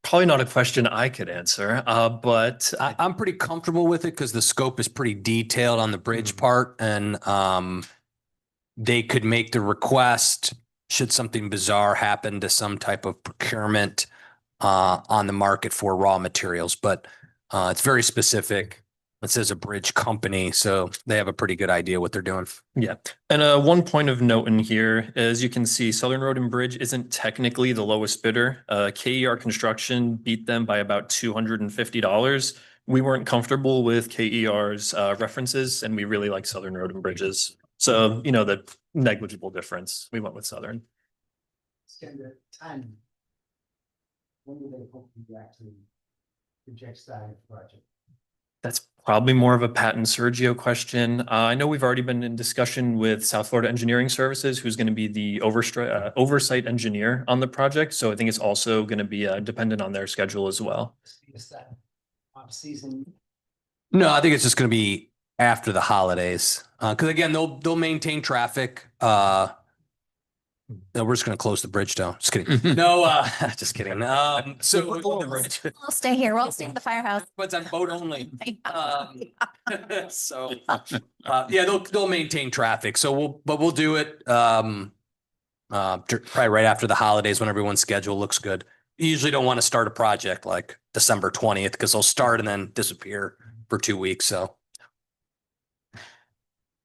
probably not a question I could answer, but I'm pretty comfortable with it because the scope is pretty detailed on the bridge part, and they could make the request should something bizarre happen to some type of procurement on the market for raw materials. But it's very specific. It says a bridge company, so they have a pretty good idea what they're doing. yeah. And one point of note in here, as you can see, Southern Road and Bridge isn't technically the lowest bidder. KER Construction beat them by about $250. We weren't comfortable with KER's references, and we really like Southern Road and Bridges. So, the negligible difference, we went with Southern. Time. When do they hope to actually project starting the project? That's probably more of a Pat and Sergio question. I know we've already been in discussion with South Florida Engineering Services, who's going to be the oversight engineer on the project. So I think it's also going to be dependent on their schedule as well. Is that off season? No, I think it's just going to be after the holidays. Because again, they'll maintain traffic. No, we're just going to close the bridge down. Just kidding. No, just kidding. So We'll stay here. We'll stay at the firehouse. but on boat only. So yeah, they'll maintain traffic. So we'll do it probably right after the holidays when everyone's schedule looks good. You usually don't want to start a project like December 20th because they'll start and then disappear for 2 weeks. So.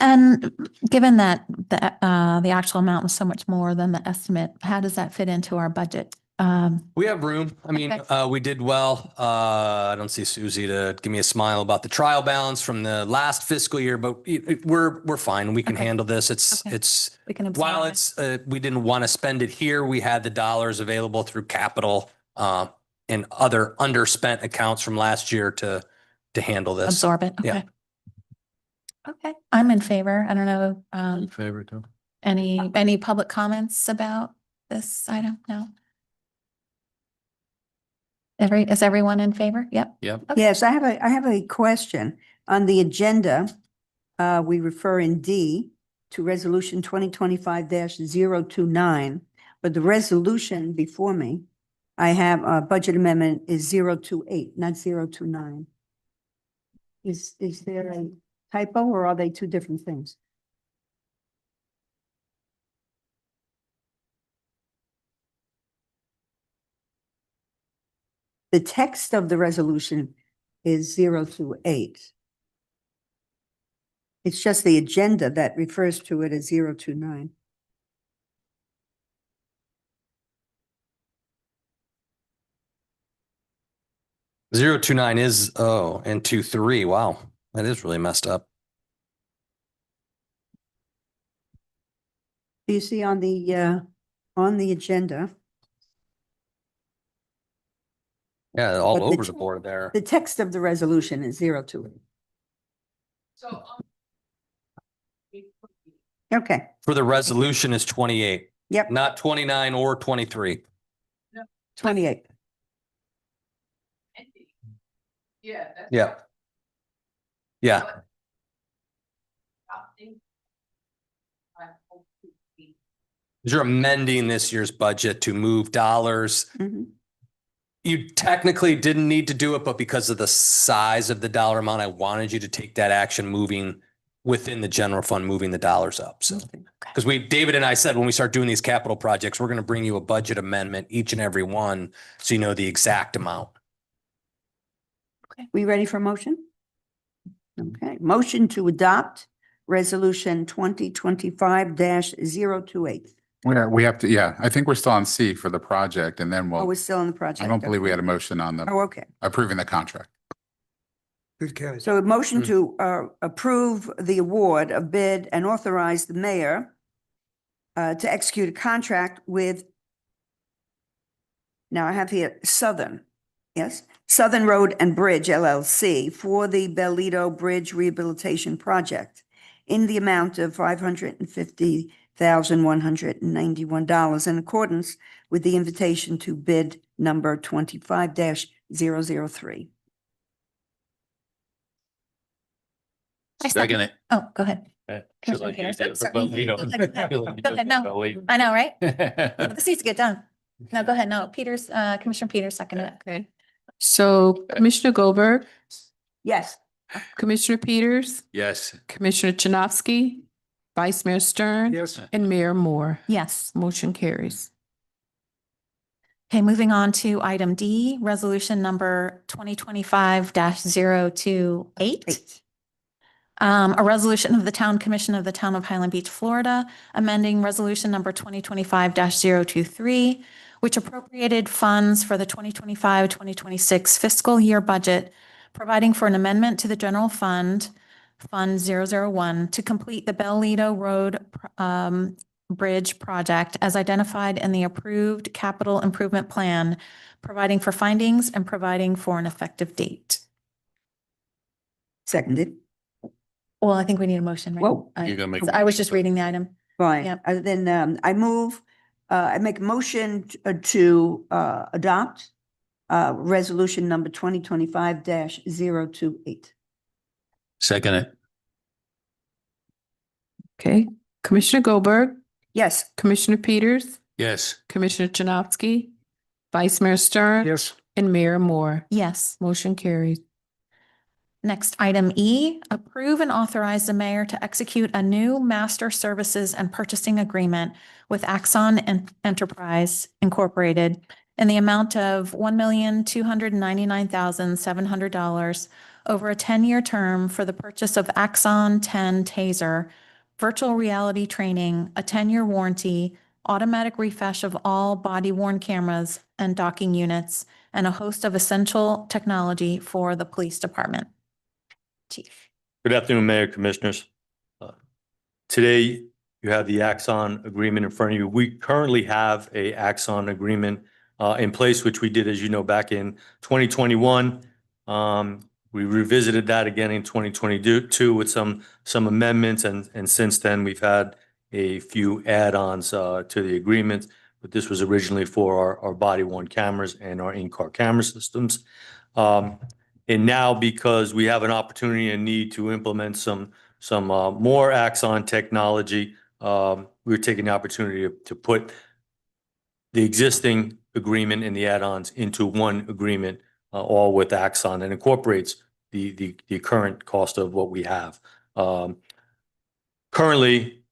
And given that the actual amount was so much more than the estimate, how does that fit into our budget? We have room. I mean, Okay. we did well. I don't see Susie to give me a smile about the trial balance from the last fiscal year, but we're fine. We can Okay. handle this. Okay. It's We can while absorb it. it's we didn't want to spend it here. We had the dollars available through capital and other underspent accounts from last year to handle this. Absorb it. Yeah. Okay. Okay, I'm in favor. I don't know, Favor too. any public comments about this item? No? Is everyone in favor? Yep. Yep. Okay. Yes, I have a question. On the agenda, we refer in D to resolution 2025-029, but the resolution before me, I have a budget amendment is 028, not 029. Is there a typo or are they two different things? The text of the resolution is 028. It's just the agenda that refers to it as 029. Zero 029 is and 23. Wow, that is really messed up. Do you see on the agenda, Yeah, all But the over the ch- board there. the text of the resolution is 028. So. Okay, For the resolution is 28, yep, not 29 or 23. 28. Yeah. that's Yeah. what Yeah. I think. I hope to be- You're amending this year's budget to move dollars. Mhm. You technically didn't need to do it, but because of the size of the dollar amount, I wanted you to take that action moving within the general fund, moving the dollars up. So, because David and I said, when we start doing these capital projects, we're going to bring you a budget amendment, each and every one, so you know the exact amount. We ready for motion? Okay, motion to adopt resolution 2025-028. We have to, yeah, I think we're still on C for the project and then Oh, we're we'll, still in the project. I don't believe we okay. had a motion on the Oh, okay. approving the contract. Good catch. So a motion to approve the award of bid and authorize the mayor to execute a contract with, now I have here Southern, yes, Southern Road and Bridge LLC for the Bellito Bridge Rehabilitation Project in the amount of $550,191 in accordance with the invitation to bid number 25-003. I second it. Oh, go ahead. Commissioner Peters. Sorry. Go ahead, no. I know, right? This needs to get done. No, go ahead. No, Peters, Commissioner Peters seconded it. Okay. So Commissioner Goldberg, Yes. Commissioner Peters, Yes. Commissioner Janowski, Vice Mayor Stern. Yes. And Mayor Moore. Yes. Motion carries. Okay, moving on to item D, resolution number 2025-028. A resolution of the Town Commission of the Town of Highland Beach, Florida, amending resolution number 2025-023, which appropriated funds for the 2025-2026 fiscal year budget, providing for an amendment to the general fund, Fund 001, to complete the Bellito Road Bridge project as identified in the approved capital improvement plan, providing for findings and providing for an effective date. Seconded. Well, I think we need a motion, right? Whoa. You're gonna make- I was just reading the item. Fine. Yep. Then I make a motion to adopt resolution number 2025-028. Second it. Okay. Commissioner Goldberg, Yes. Commissioner Peters, Yes. Commissioner Janowski, Vice Mayor Stern. Yes. And Mayor Moore. Yes. Motion carries. Next, item E, approve and authorize the mayor to execute a new master services and purchasing agreement with Axon Enterprise Incorporated in the amount of $1,299,700 over a 10-year term for the purchase of Axon 10 Taser, virtual reality training, a 10-year warranty, automatic refresh of all body-worn cameras and docking units, and a host of essential technology for the police department. Chief. Good afternoon, Mayor, Commissioners. Today, you have the Axon agreement in front of you. We currently have a Axon agreement in place, which we did, as you know, back in 2021. We revisited that again in 2022 with some amendments, and since then, we've had a few add-ons to the agreement. But this was originally for our body-worn cameras and our in-car camera systems. And now, because we have an opportunity and need to implement some more Axon technology, we're taking the opportunity to put the existing agreement and the add-ons into one agreement, all with Axon, and incorporates the current cost of what we have. Currently,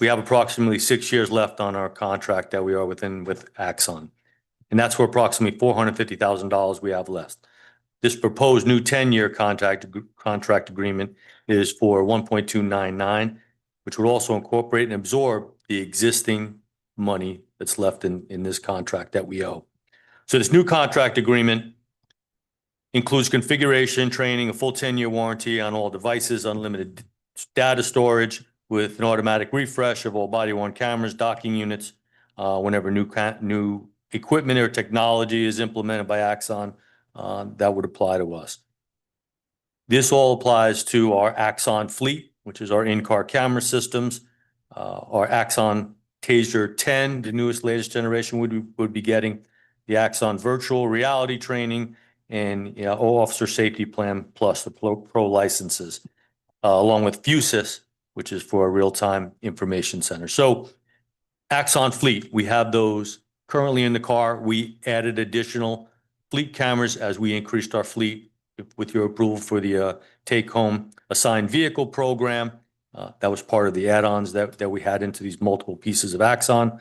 we have approximately 6 years left on our contract that we are within with Axon, and that's for approximately $450,000 we have left. This proposed new 10-year contract agreement is for 1.299, which would also incorporate and absorb the existing money that's left in this contract that we owe. So this new contract agreement includes configuration, training, a full 10-year warranty on all devices, unlimited data storage with an automatic refresh of all body-worn cameras, docking units, whenever new equipment or technology is implemented by Axon. That would apply to us. This all applies to our Axon fleet, which is our in-car camera systems, our Axon Taser 10, the newest, latest generation would be getting, the Axon virtual reality training, and Officer Safety Plan Plus, the pro licenses, along with Fusus, which is for a real-time information center. So Axon fleet, we have those currently in the car. We added additional fleet cameras as we increased our fleet with your approval for the take-home assigned vehicle program. That was part of the add-ons that we had into these multiple pieces of Axon.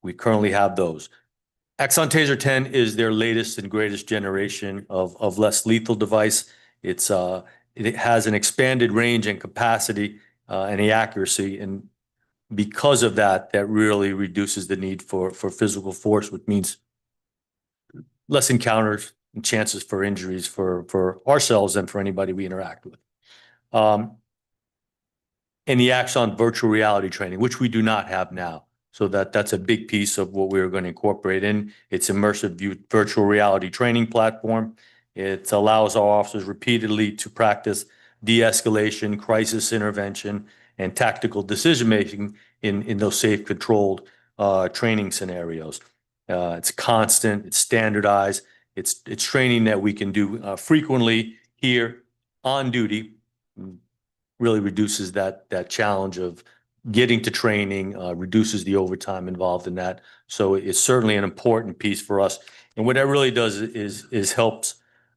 We currently have those. Axon Taser 10 is their latest and greatest generation of less lethal device. It has an expanded range and capacity and the accuracy, and because of that, that really reduces the need for physical force, which means less encounters and chances for injuries for ourselves and for anybody we interact with. and the Axon virtual reality training, which we do not have now. So that's a big piece of what we're going to incorporate in. It's immersive virtual reality training platform. It allows our officers repeatedly to practice de-escalation, crisis intervention, and tactical decision-making in those safe, controlled training scenarios. It's constant, it's standardized, it's training that we can do frequently here on duty. Really reduces that challenge of getting to training, reduces the overtime involved in that. So it's certainly an important piece for us. And what that really does is helps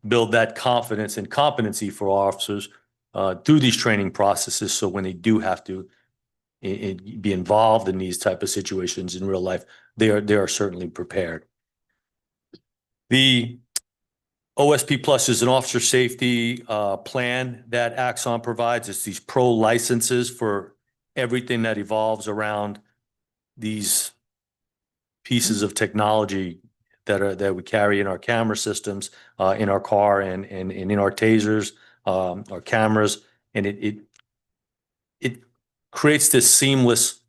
build that confidence and competency for officers through these training processes. So when they do have to be involved in these type of situations in real life, they are certainly prepared. The OSP Plus is an officer safety plan that Axon provides. It's these pro licenses for everything that evolves around these pieces of technology that we carry in our camera systems, in our car and in our tasers, our cameras, and it creates this seamless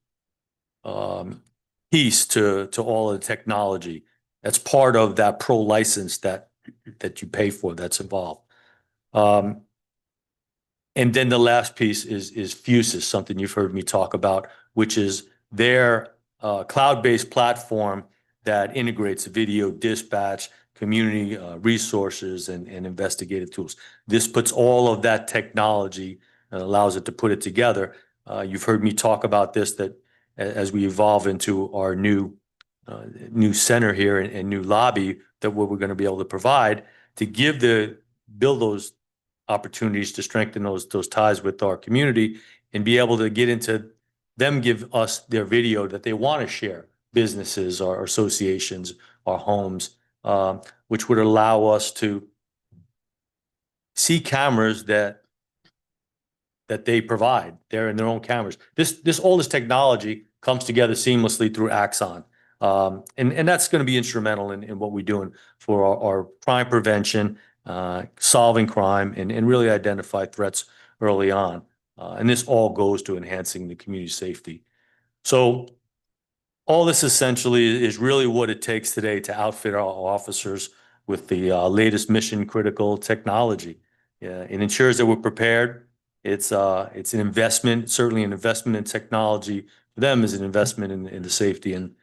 piece to all of the technology. That's part of that pro license that you pay for that's involved. And then the last piece is Fusus, something you've heard me talk about, which is their cloud-based platform that integrates video dispatch, community resources, and investigative tools. This puts all of that technology and allows it to put it together. You've heard me talk about this, that as we evolve into our new center here and new lobby, that what we're going to be able to provide to build those opportunities to strengthen those ties with our community and be able to get into them, give us their video that they want to share, businesses or associations or homes, which would allow us to see cameras that they provide. They're in their own cameras. All this technology comes together seamlessly through Axon. And that's going to be instrumental in what we're doing for our crime prevention, solving crime, and really identify threats early on. And this all goes to enhancing the community safety. So all this essentially is really what it takes today to outfit our officers with the latest mission critical technology. It ensures that we're prepared. It's an investment, certainly an investment in technology for them is an investment in the safety and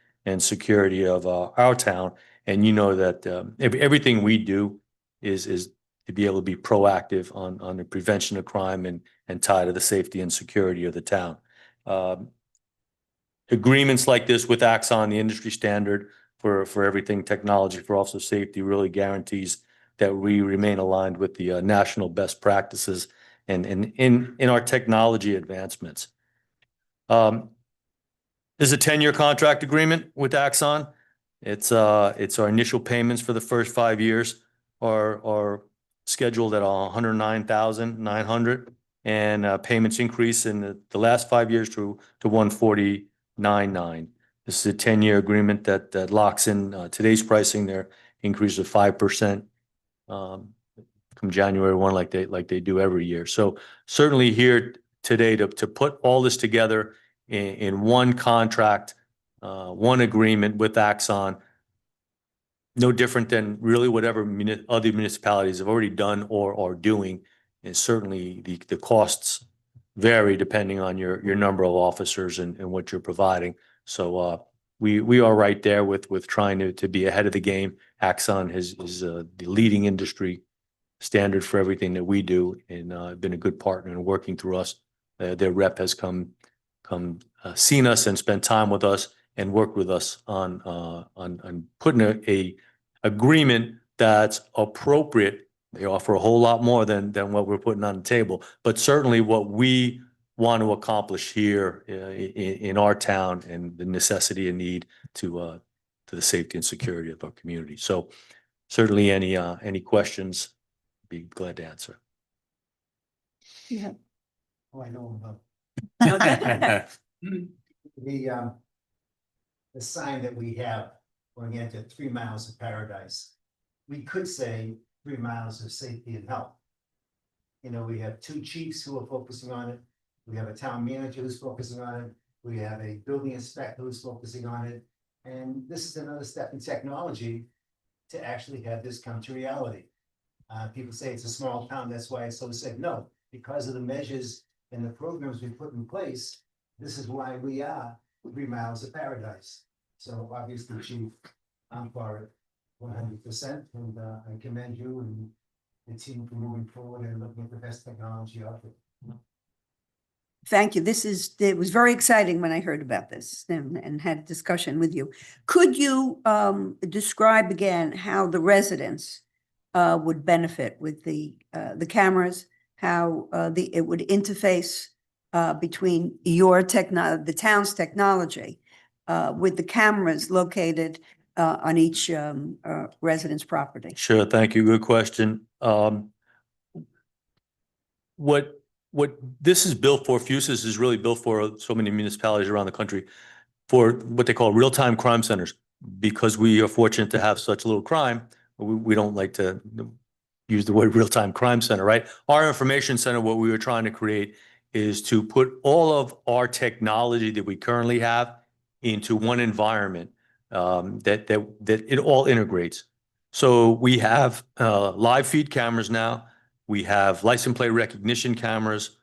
security of our town. And you know that everything we do is to be able to be proactive on the prevention of crime and tie to the safety and security of the town. Agreements like this with Axon, the industry standard for everything technology for officer safety, really guarantees that we remain aligned with the national best practices and in our technology advancements. There's a 10-year contract agreement with Axon. It's our initial payments for the first 5 years are scheduled at $109,900, and payments increase in the last 5 years to $149,900. This is a 10-year agreement that locks in today's pricing. Their increase of 5% from January 1, like they do every year. So certainly here today to put all this together in one contract, one agreement with Axon, no different than really whatever other municipalities have already done or are doing. And certainly the costs vary depending on your number of officers and what you're providing. So we are right there with trying to be ahead of the game. Axon is the leading industry standard for everything that we do, and been a good partner in working through us. Their rep has come seen us and spent time with us and worked with us on putting a agreement that's appropriate. They offer a whole lot more than what we're putting on the table, but certainly what we want to accomplish here in our town and the necessity and need to the safety and security of our community. So certainly any questions, be glad to answer. Oh, I know about. The sign that we have going into 3 miles of paradise, we could say 3 miles of safety and health. You know, we have 2 chiefs who are focusing on it. We have a town manager who's focusing on it. We have a building inspector who's focusing on it. And this is another step in technology to actually have this come to reality. People say it's a small town, that's why I so said no, because of the measures and the programs we put in place, this is why we are 3 miles of paradise. So obviously, Chief, I'm for it 100%, and I commend you and the team for moving forward and looking at the best technology out there. Thank you. It was very exciting when I heard about this and had a discussion with you. Could you describe again how the residents would benefit with the cameras, how it would interface between the town's technology with the cameras located on each resident's property? Sure, thank you. Good question. What this is built for, Fusus is really built for so many municipalities around the country for what they call real-time crime centers. Because we are fortunate to have such little crime, we don't like to use the word real-time crime center, right? Our information center, what we were trying to create is to put all of our technology that we currently have into one environment that it all integrates. So we have live feed cameras now. We have license plate recognition cameras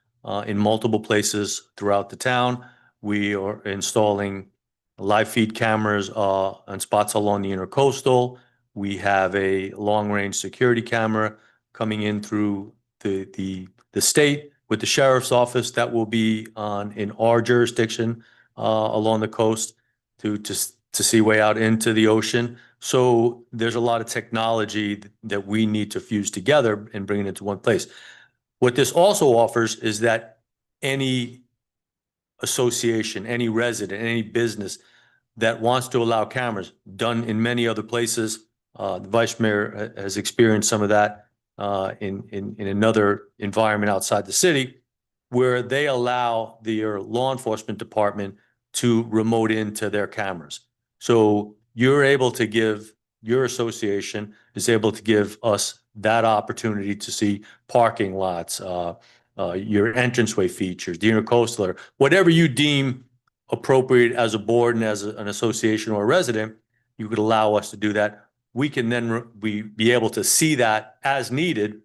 in multiple places throughout the town. We are installing live feed cameras on spots along the intercoastal. We have a long-range security camera coming in through the state with the sheriff's office that will be in our jurisdiction along the coast to see way out into the ocean. So there's a lot of technology that we need to fuse together and bring it into one place. What this also offers is that any association, any resident, any business that wants to allow cameras, done in many other places, the vice mayor has experienced some of that in another environment outside the city, where they allow their law enforcement department to remote into their cameras. So you're able to give, your association is able to give us that opportunity to see parking lots, your entranceway features, the intercoastal, or whatever you deem appropriate as a board and as an association or a resident, you could allow us to do that. We can then be able to see that as needed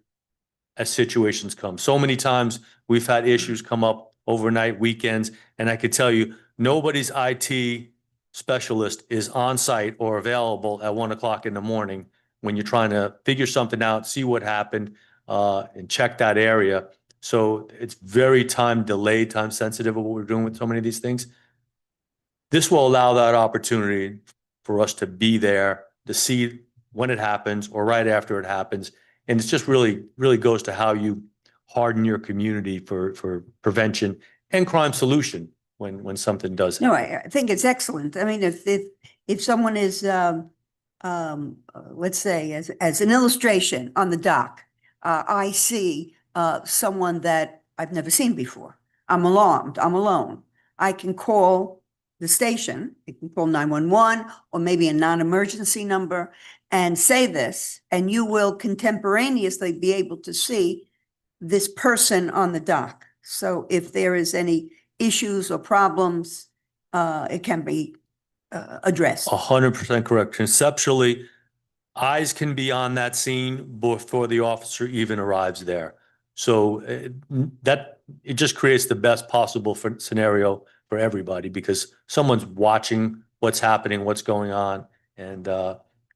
as situations come. So many times we've had issues come up overnight, weekends, and I could tell you nobody's IT specialist is on site or available at 1 o'clock in the morning when you're trying to figure something out, see what happened, and check that area. So it's very time delayed, time sensitive of what we're doing with so many of these things. This will allow that opportunity for us to be there, to see when it happens or right after it happens. And it's just really goes to how you harden your community for prevention and crime solution when something does happen. No, I think it's excellent. I mean, if someone is, let's say, as an illustration on the dock, I see someone that I've never seen before. I'm alarmed. I'm alone. I can call the station. I can call 911 or maybe a non-emergency number and say this, and you will contemporaneously be able to see this person on the dock. So if there is any issues or problems, it can be addressed. 100% correct. Conceptually, eyes can be on that scene before the officer even arrives there. So it just creates the best possible scenario for everybody because someone's watching what's happening, what's going on, and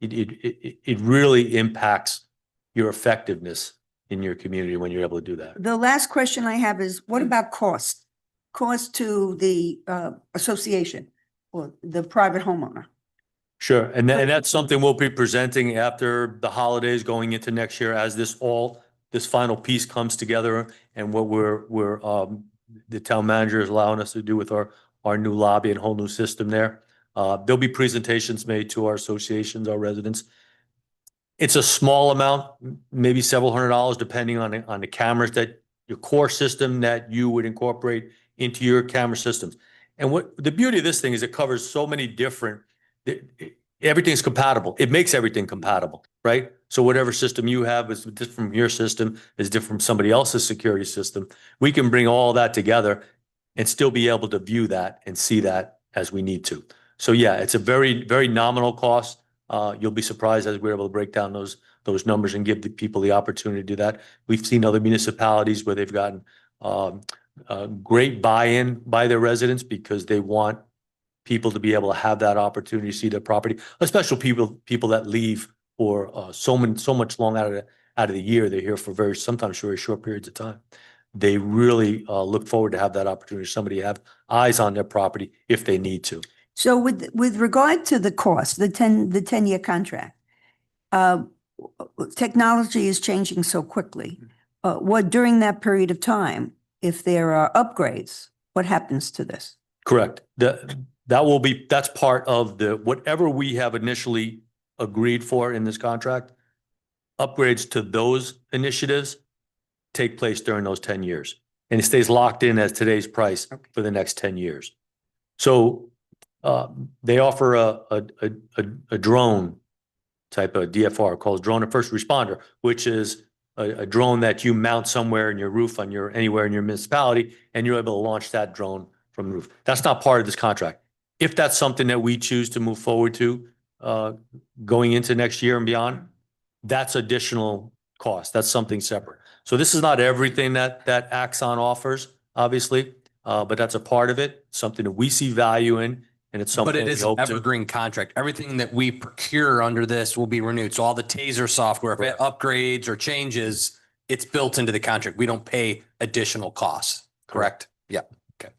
it really impacts your effectiveness in your community when you're able to do that. The last question I have is, what about cost? Cost to the association or the private homeowner? Sure, and that's something we'll be presenting after the holidays going into next year as this final piece comes together and what the town manager is allowing us to do with our new lobby and whole new system there. There'll be presentations made to our associations, our residents. It's a small amount, maybe several $100s, depending on the cameras that your core system that you would incorporate into your camera systems. And what the beauty of this thing is it covers so many different, everything's compatible. It makes everything compatible, right? So whatever system you have is different from your system, is different from somebody else's security system. We can bring all that together and still be able to view that and see that as we need to. So yeah, it's a very, very nominal cost. You'll be surprised as we're able to break down those numbers and give the people the opportunity to do that. We've seen other municipalities where they've gotten great buy-in by their residents because they want people to be able to have that opportunity to see their property, especially people that leave for so much long out of the year. They're here for sometimes very short periods of time. They really look forward to have that opportunity, somebody to have eyes on their property if they need to. So with regard to the cost, the 10-year contract, technology is changing so quickly. What during that period of time, if there are upgrades, what happens to this? Correct. That's part of whatever we have initially agreed for in this contract. Upgrades to those initiatives take place during those 10 years. And it stays locked in as today's price for the next 10 years. So they offer a drone type of DFR called Drone of First Responder, which is a drone that you mount somewhere in your roof anywhere in your municipality, and you're able to launch that drone from the roof. That's not part of this contract. If that's something that we choose to move forward to going into next year and beyond, that's additional cost. That's something separate. So this is not everything that Axon offers, obviously, but that's a part of it, something that we see value in, and it's something But it we is an hope to. evergreen contract. Everything that we procure under this will be renewed. So all the TASER software, if it upgrades or changes, it's built into the contract. We don't pay additional costs, correct? Yeah. Okay.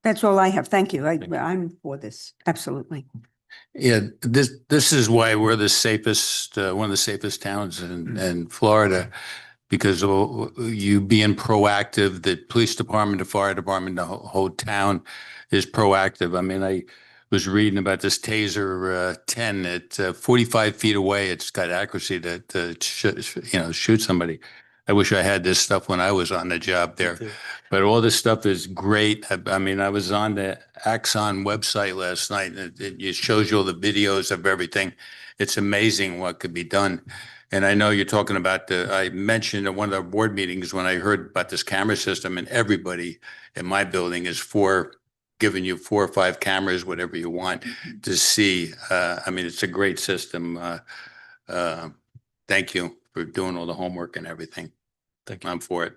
That's all I have. Thank you. Thank you. I'm for this. Absolutely. Yeah, this is why we're the safest, one of the safest towns in Florida, because you being proactive, the police department, the fire department, the whole town is proactive. I mean, I was reading about this TASER 10 at 45 feet away. It's got accuracy to shoot somebody. I wish I had this stuff when I was on the job there. But all this stuff is great. I mean, I was on the Axon website last night, and it shows you all the videos of everything. It's amazing what could be done. And I know you're talking about I mentioned at one of the board meetings when I heard about this camera system, and everybody in my building is giving you 4 or 5 cameras, whatever you want to see. I mean, it's a great system. Thank you for doing all the homework and everything. Thank you. I'm for it.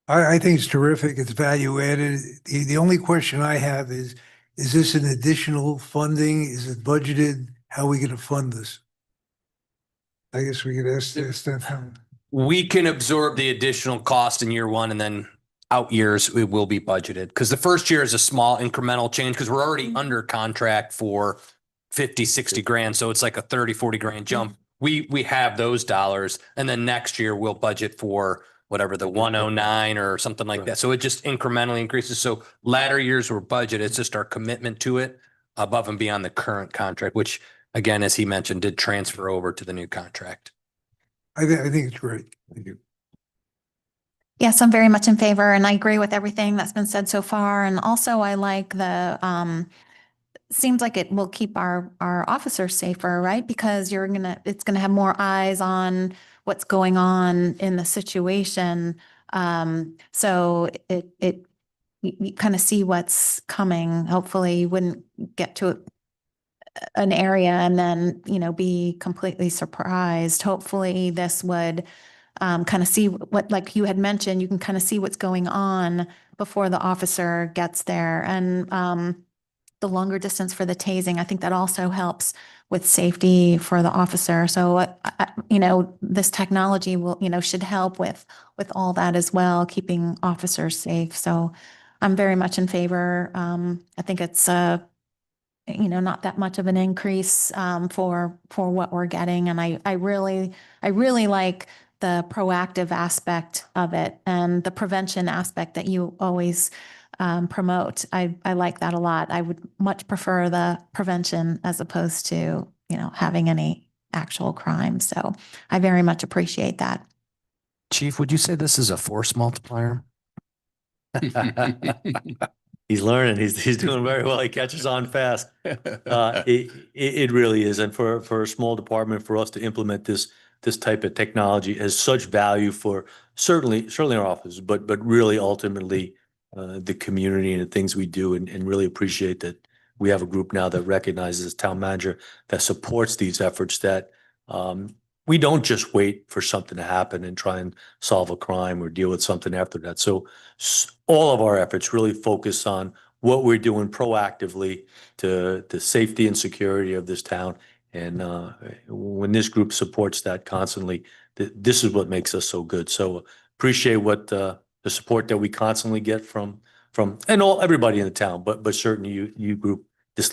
I think it's terrific. It's value added. The only question I have is this an additional funding? Is it budgeted? How are we going to fund this? I guess we could ask that. We can absorb the additional cost in year one, and then out years it will be budgeted, because the first year is a small incremental change because we're already under contract for 50, 60 grand. So it's like a 30, 40 grand jump. We have those dollars, and then next year we'll budget for whatever the 109 or something like that. So it just incrementally increases. So latter years were budget. It's just our commitment to it above and beyond the current contract, which again, as he mentioned, did transfer over to the new contract. I think it's great. Thank you. Yes, I'm very much in favor, and I agree with everything that's been said so far. And also I like seems like it will keep our officers safer, right? Because it's gonna have more eyes on what's going on in the situation. So you kind of see what's coming. Hopefully you wouldn't get to an area and then, be completely surprised. Hopefully this would kind of see what, like you had mentioned, you can kind of see what's going on before the officer gets there. And the longer distance for the tasing, I think that also helps with safety for the officer. So, this technology will, should help with all that as well, keeping officers safe. So I'm very much in favor. I think it's, not that much of an increase for what we're getting. And I really like the proactive aspect of it and the prevention aspect that you always promote. I like that a lot. I would much prefer the prevention as opposed to, having any actual crime. So I very much appreciate that. Chief, would you say this is a force multiplier? He's learning. He's doing very well. He catches on fast. It really is. And for a small department, for us to implement this type of technology has such value for certainly our office, but really ultimately the community and the things we do and really appreciate that we have a group now that recognizes town manager that supports these efforts that we don't just wait for something to happen and try and solve a crime or deal with something after that. So all of our efforts really focus on what we're doing proactively to the safety and security of this town. And when this group supports that constantly, this is what makes us so good. So appreciate what the support that we constantly get from and everybody in the town, but certainly you group, this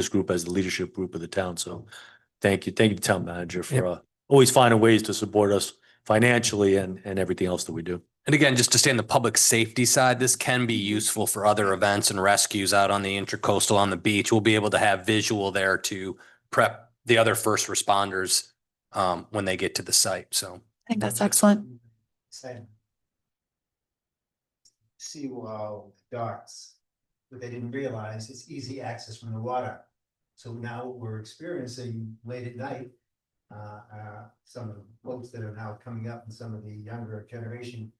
group as the leadership group of the town. So thank you to town manager for always finding ways to support us financially and everything else that we do. And again, just to stay on the public safety side, this can be useful for other events and rescues out on the Intracoastal on the beach. We'll be able to have visual there to prep the other first responders when they get to the site. So I think that's excellent. Seawall docks, but they didn't realize it's easy access from the water. So now we're experiencing late at night, some of the boats that are now coming up and some of the younger generation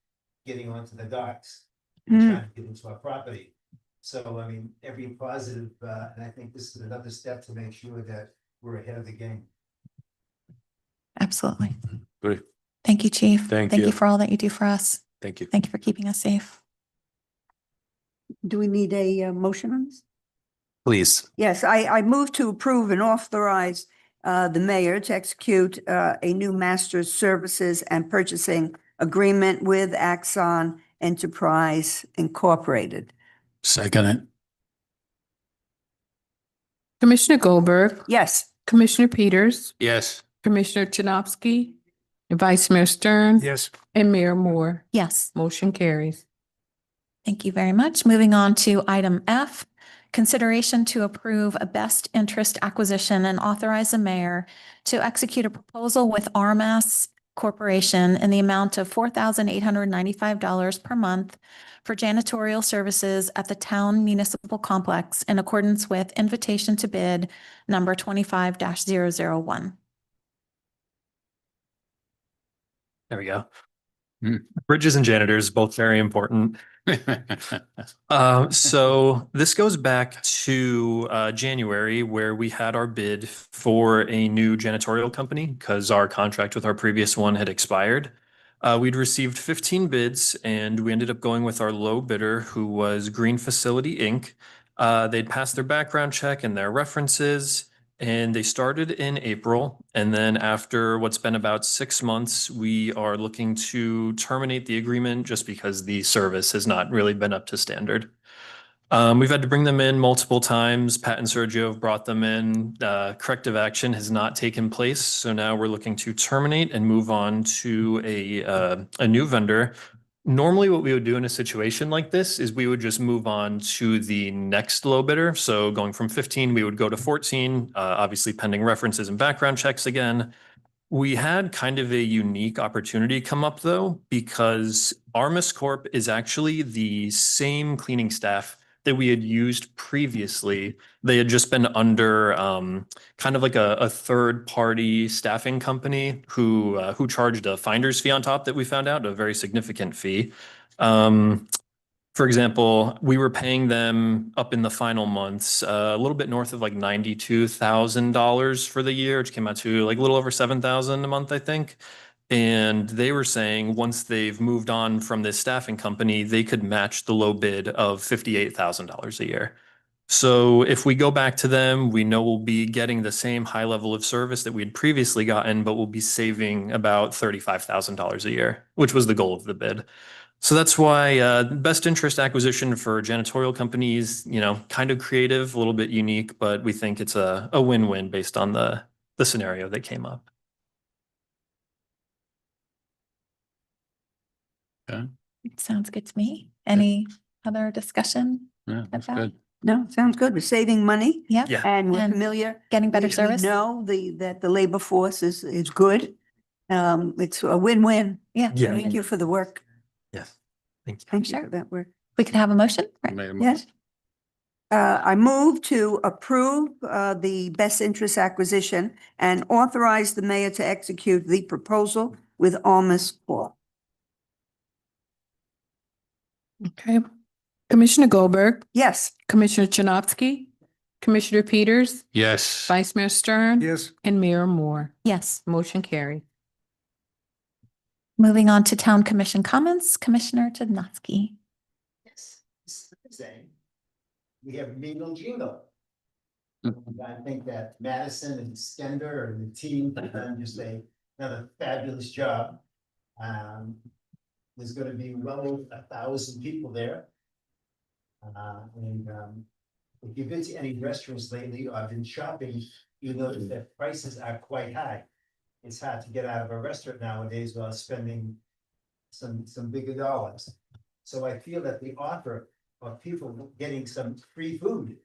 getting onto the docks and trying to get into our property. So, I mean, every positive, and I think this is another step to make sure that we're ahead of the game. Absolutely. Great. Thank you, Chief. Thank you you. for all that you do for us. Thank you. Thank you for keeping us safe. Do we need a motion on this? please. Yes, I move to approve and authorize the mayor to execute a new master services and purchasing agreement with Axon Enterprise Incorporated. Second it. Commissioner Goldberg, Yes. Commissioner Peters, Yes. Commissioner Tunoffsky, Vice Mayor Stern. Yes. And Mayor Moore. Yes. Motion carries. Thank you very much. Moving on to item F, consideration to approve a best interest acquisition and authorize the mayor to execute a proposal with RMS Corporation in the amount of $4,895 per month for janitorial services at the town municipal complex in accordance with invitation to bid number 25-001. There we go. Hmm. Bridges and janitors, both very important. So this goes back to January where we had our bid for a new janitorial company because our contract with our previous one had expired. We'd received 15 bids and we ended up going with our low bidder, who was Green Facility Inc. They'd passed their background check and their references, and they started in April. And then after what's been about 6 months, we are looking to terminate the agreement just because the service has not really been up to standard. We've had to bring them in multiple times. Pat and Sergio have brought them in. Corrective action has not taken place. So now we're looking to terminate and move on to a new vendor. Normally what we would do in a situation like this is we would just move on to the next low bidder. So going from 15, we would go to 14, obviously pending references and background checks again. We had kind of a unique opportunity come up though, because Armis Corp is actually the same cleaning staff that we had used previously. They had just been under kind of like a third party staffing company who charged a finder's fee on top that we found out, a very significant fee. For example, we were paying them up in the final months, a little bit north of like $92,000 for the year, which came out to like a little over $7,000 a month, I think. And they were saying once they've moved on from this staffing company, they could match the low bid of $58,000 a year. So if we go back to them, we know we'll be getting the same high level of service that we had previously gotten, but we'll be saving about $35,000 a year, which was the goal of the bid. So that's why best interest acquisition for janitorial companies, kind of creative, a little bit unique, but we think it's a win-win based on the scenario that came up. It sounds good to me. Any other discussion? Yeah, that's about- good. No, sounds good. We're saving money Yeah. Yeah. and we're And familiar. Getting better We service? know that the labor force is good. It's a win-win. Yeah. Yeah. Thank you for the work. Yes. Thank you. Thank you Sure. for that work. We could have a motion? Right. Made a mo- Yes. I move to approve the best interest acquisition and authorize the mayor to execute the proposal with Almus Corp. Okay. Commissioner Goldberg, Yes. Commissioner Janowski, Commissioner Peters, Yes. Vice Mayor Stern. Yes. And Mayor Moore. Yes. Motion carried. Moving on to town commission comments, Commissioner Tudnowski. Yes, this Thursday, we have Mingle Jingle. And I think that Madison and Skender and the team have done just another fabulous job. There's gonna be well over 1,000 people there. If you've been to any restaurants lately or been shopping, you know that prices are quite high. It's hard to get out of a restaurant nowadays without spending some bigger dollars. So I feel that the offer of people getting some free food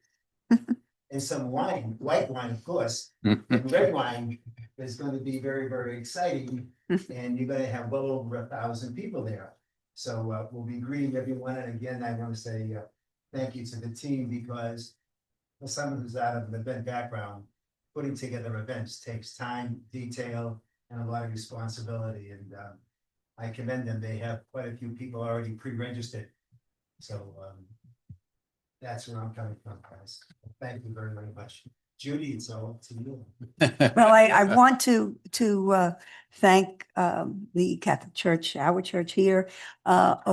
and some wine, white wine, of course, and red wine is going to be very, very exciting. And you're going to have well over 1,000 people there. So we'll be greeting everyone. And again, I want to say thank you to the team, because for someone who's out of an event background, putting together events takes time, detail, and a lot of responsibility. And I commend them. They have quite a few people already pre-registered. So that's where I'm coming from, guys. Thank you very, very much. Judy, it's all up to you. Well, I want to thank the Catholic Church, our church here,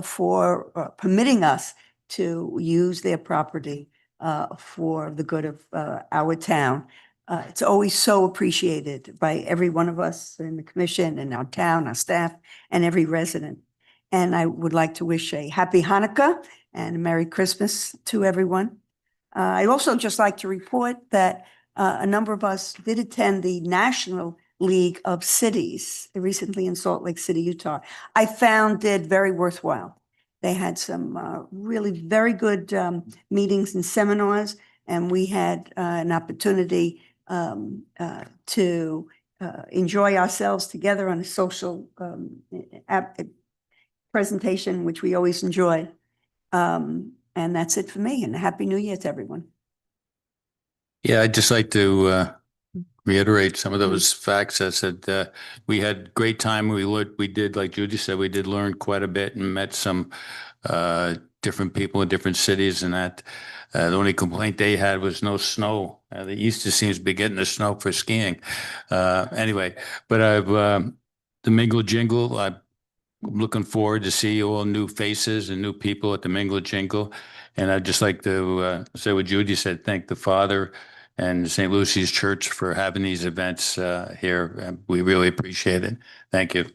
for permitting us to use their property for the good of our town. It's always so appreciated by every one of us in the commission and our town, our staff, and every resident. And I would like to wish a happy Hanukkah and a Merry Christmas to everyone. I'd also just like to report that a number of us did attend the National League of Cities recently in Salt Lake City, Utah. I found it very worthwhile. They had some really very good meetings and seminars, and we had an opportunity to enjoy ourselves together on a social presentation, which we always enjoy. And that's it for me. And a Happy New Year to everyone. Yeah, I'd just like to reiterate some of those facts. I said we had great time. We did, like Judy said, we did learn quite a bit and met some different people in different cities, and that the only complaint they had was no snow. The East just seems to be getting the snow for skiing. Anyway, but the Mingle Jingle, I'm looking forward to see all new faces and new people at the Mingle Jingle. And I'd just like to say what Judy said, thank the Father and St. Lucy's Church for having these events here. We really appreciate it. Thank you.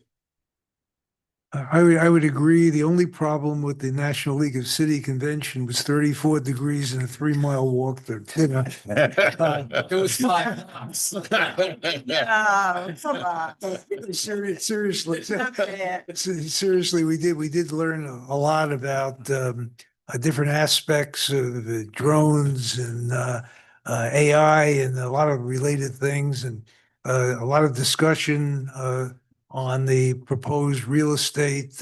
I would agree. The only problem with the National League of City Convention was 34 degrees and a 3-mile walk there. It was 5 months. Come on. Seriously, seriously, we did learn a lot about different aspects of the drones and AI and a lot of related things, and a lot of discussion on the proposed real estate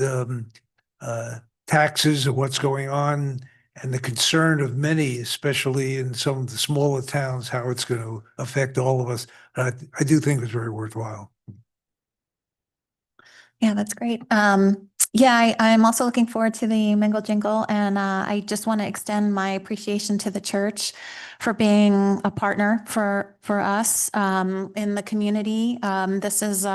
taxes and what's going on, and the concern of many, especially in some of the smaller towns, how it's going to affect all of us. I do think it's very worthwhile. Yeah, that's great. I'm also looking forward to the Mingle Jingle, and I just want to extend my appreciation to the church for being a partner for us in the community. This is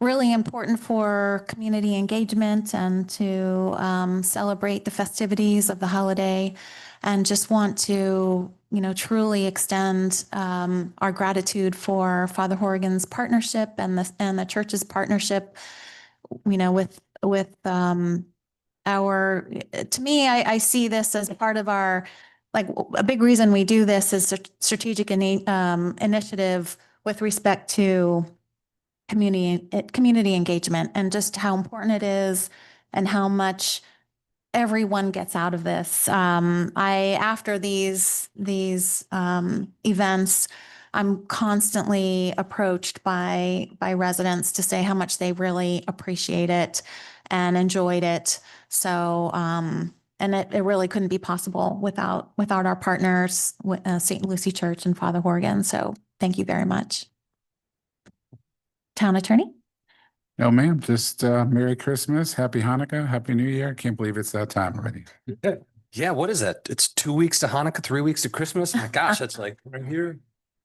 really important for community engagement and to celebrate the festivities of the holiday, and just want to, truly extend our gratitude for Father Horrigan's partnership and the church's partnership, with to me, I see this as part of our, a big reason we do this is a strategic initiative with respect to community engagement, and just how important it is and how much everyone gets out of this. After these events, I'm constantly approached by residents to say how much they really appreciate it and enjoyed it. So, and it really couldn't be possible without our partners, St. Lucy Church and Father Horrigan. So thank you very much. Town Attorney? No, ma'am, just Merry Christmas, Happy Hanukkah, Happy New Year. I can't believe it's that time already. Yeah, what is that? It's 2 weeks to Hanukkah, 3 weeks to Christmas. My gosh, that's like right here.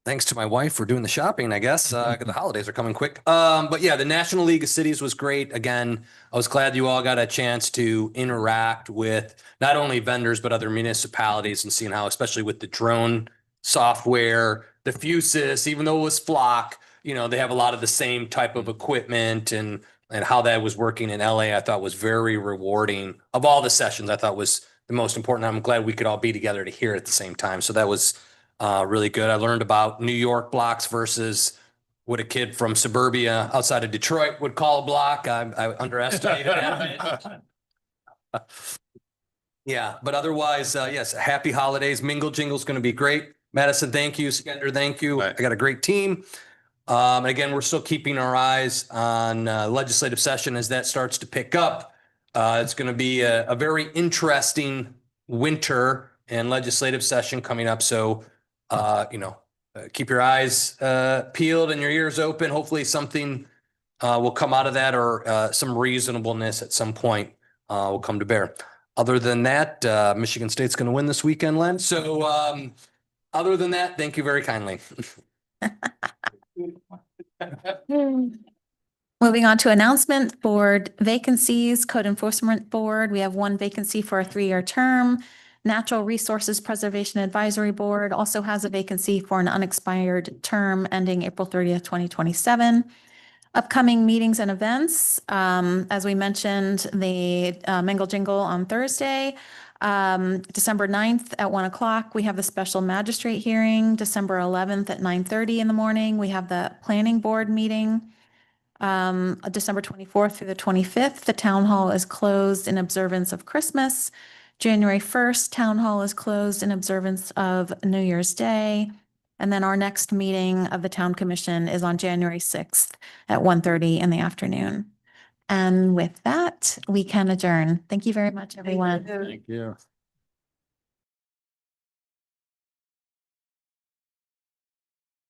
Thanks to my wife for doing the shopping, I guess. The holidays are coming quick. But yeah, the National League of Cities was great. Again, I was glad you all got a chance to interact with not only vendors, but other municipalities and seeing how, especially with the drone software, the Fusus, even though it was Flock, they have a lot of the same type of equipment and how that was working in LA, I thought was very rewarding. Of all the sessions, I thought was the most important. I'm glad we could all be together to hear it at the same time. So that was really good. I learned about New York blocks versus what a kid from suburbia outside of Detroit would call a block. I underestimated that. Yeah, but otherwise, yes, happy holidays. Mingle Jingle's going to be great. Madison, thank you. Skender, thank you. Right. I got a great team. And again, we're still keeping our eyes on legislative session as that starts to pick up. It's going to be a very interesting winter and legislative session coming up. So, keep your eyes peeled and your ears open. Hopefully something will come out of that, or some reasonableness at some point will come to bear. Other than that, Michigan State's going to win this weekend, Len. So other than that, thank you very kindly. Moving on to announcement board vacancies, Code Enforcement Board. We have one vacancy for a 3-year term. Natural Resources Preservation Advisory Board also has a vacancy for an unexpired term ending April 30th, 2027. Upcoming meetings and events, as we mentioned, the Mingle Jingle on Thursday, December 9th at 1 o'clock. We have the special magistrate hearing, December 11th at 9:30 in the morning. We have the planning board meeting, December 24th through the 25th. The town hall is closed in observance of Christmas. January 1st, town hall is closed in observance of New Year's Day. And then our next meeting of the town commission is on January 6th at 1:30 in the afternoon. And with that, we can adjourn. Thank you very much, everyone. Thank you.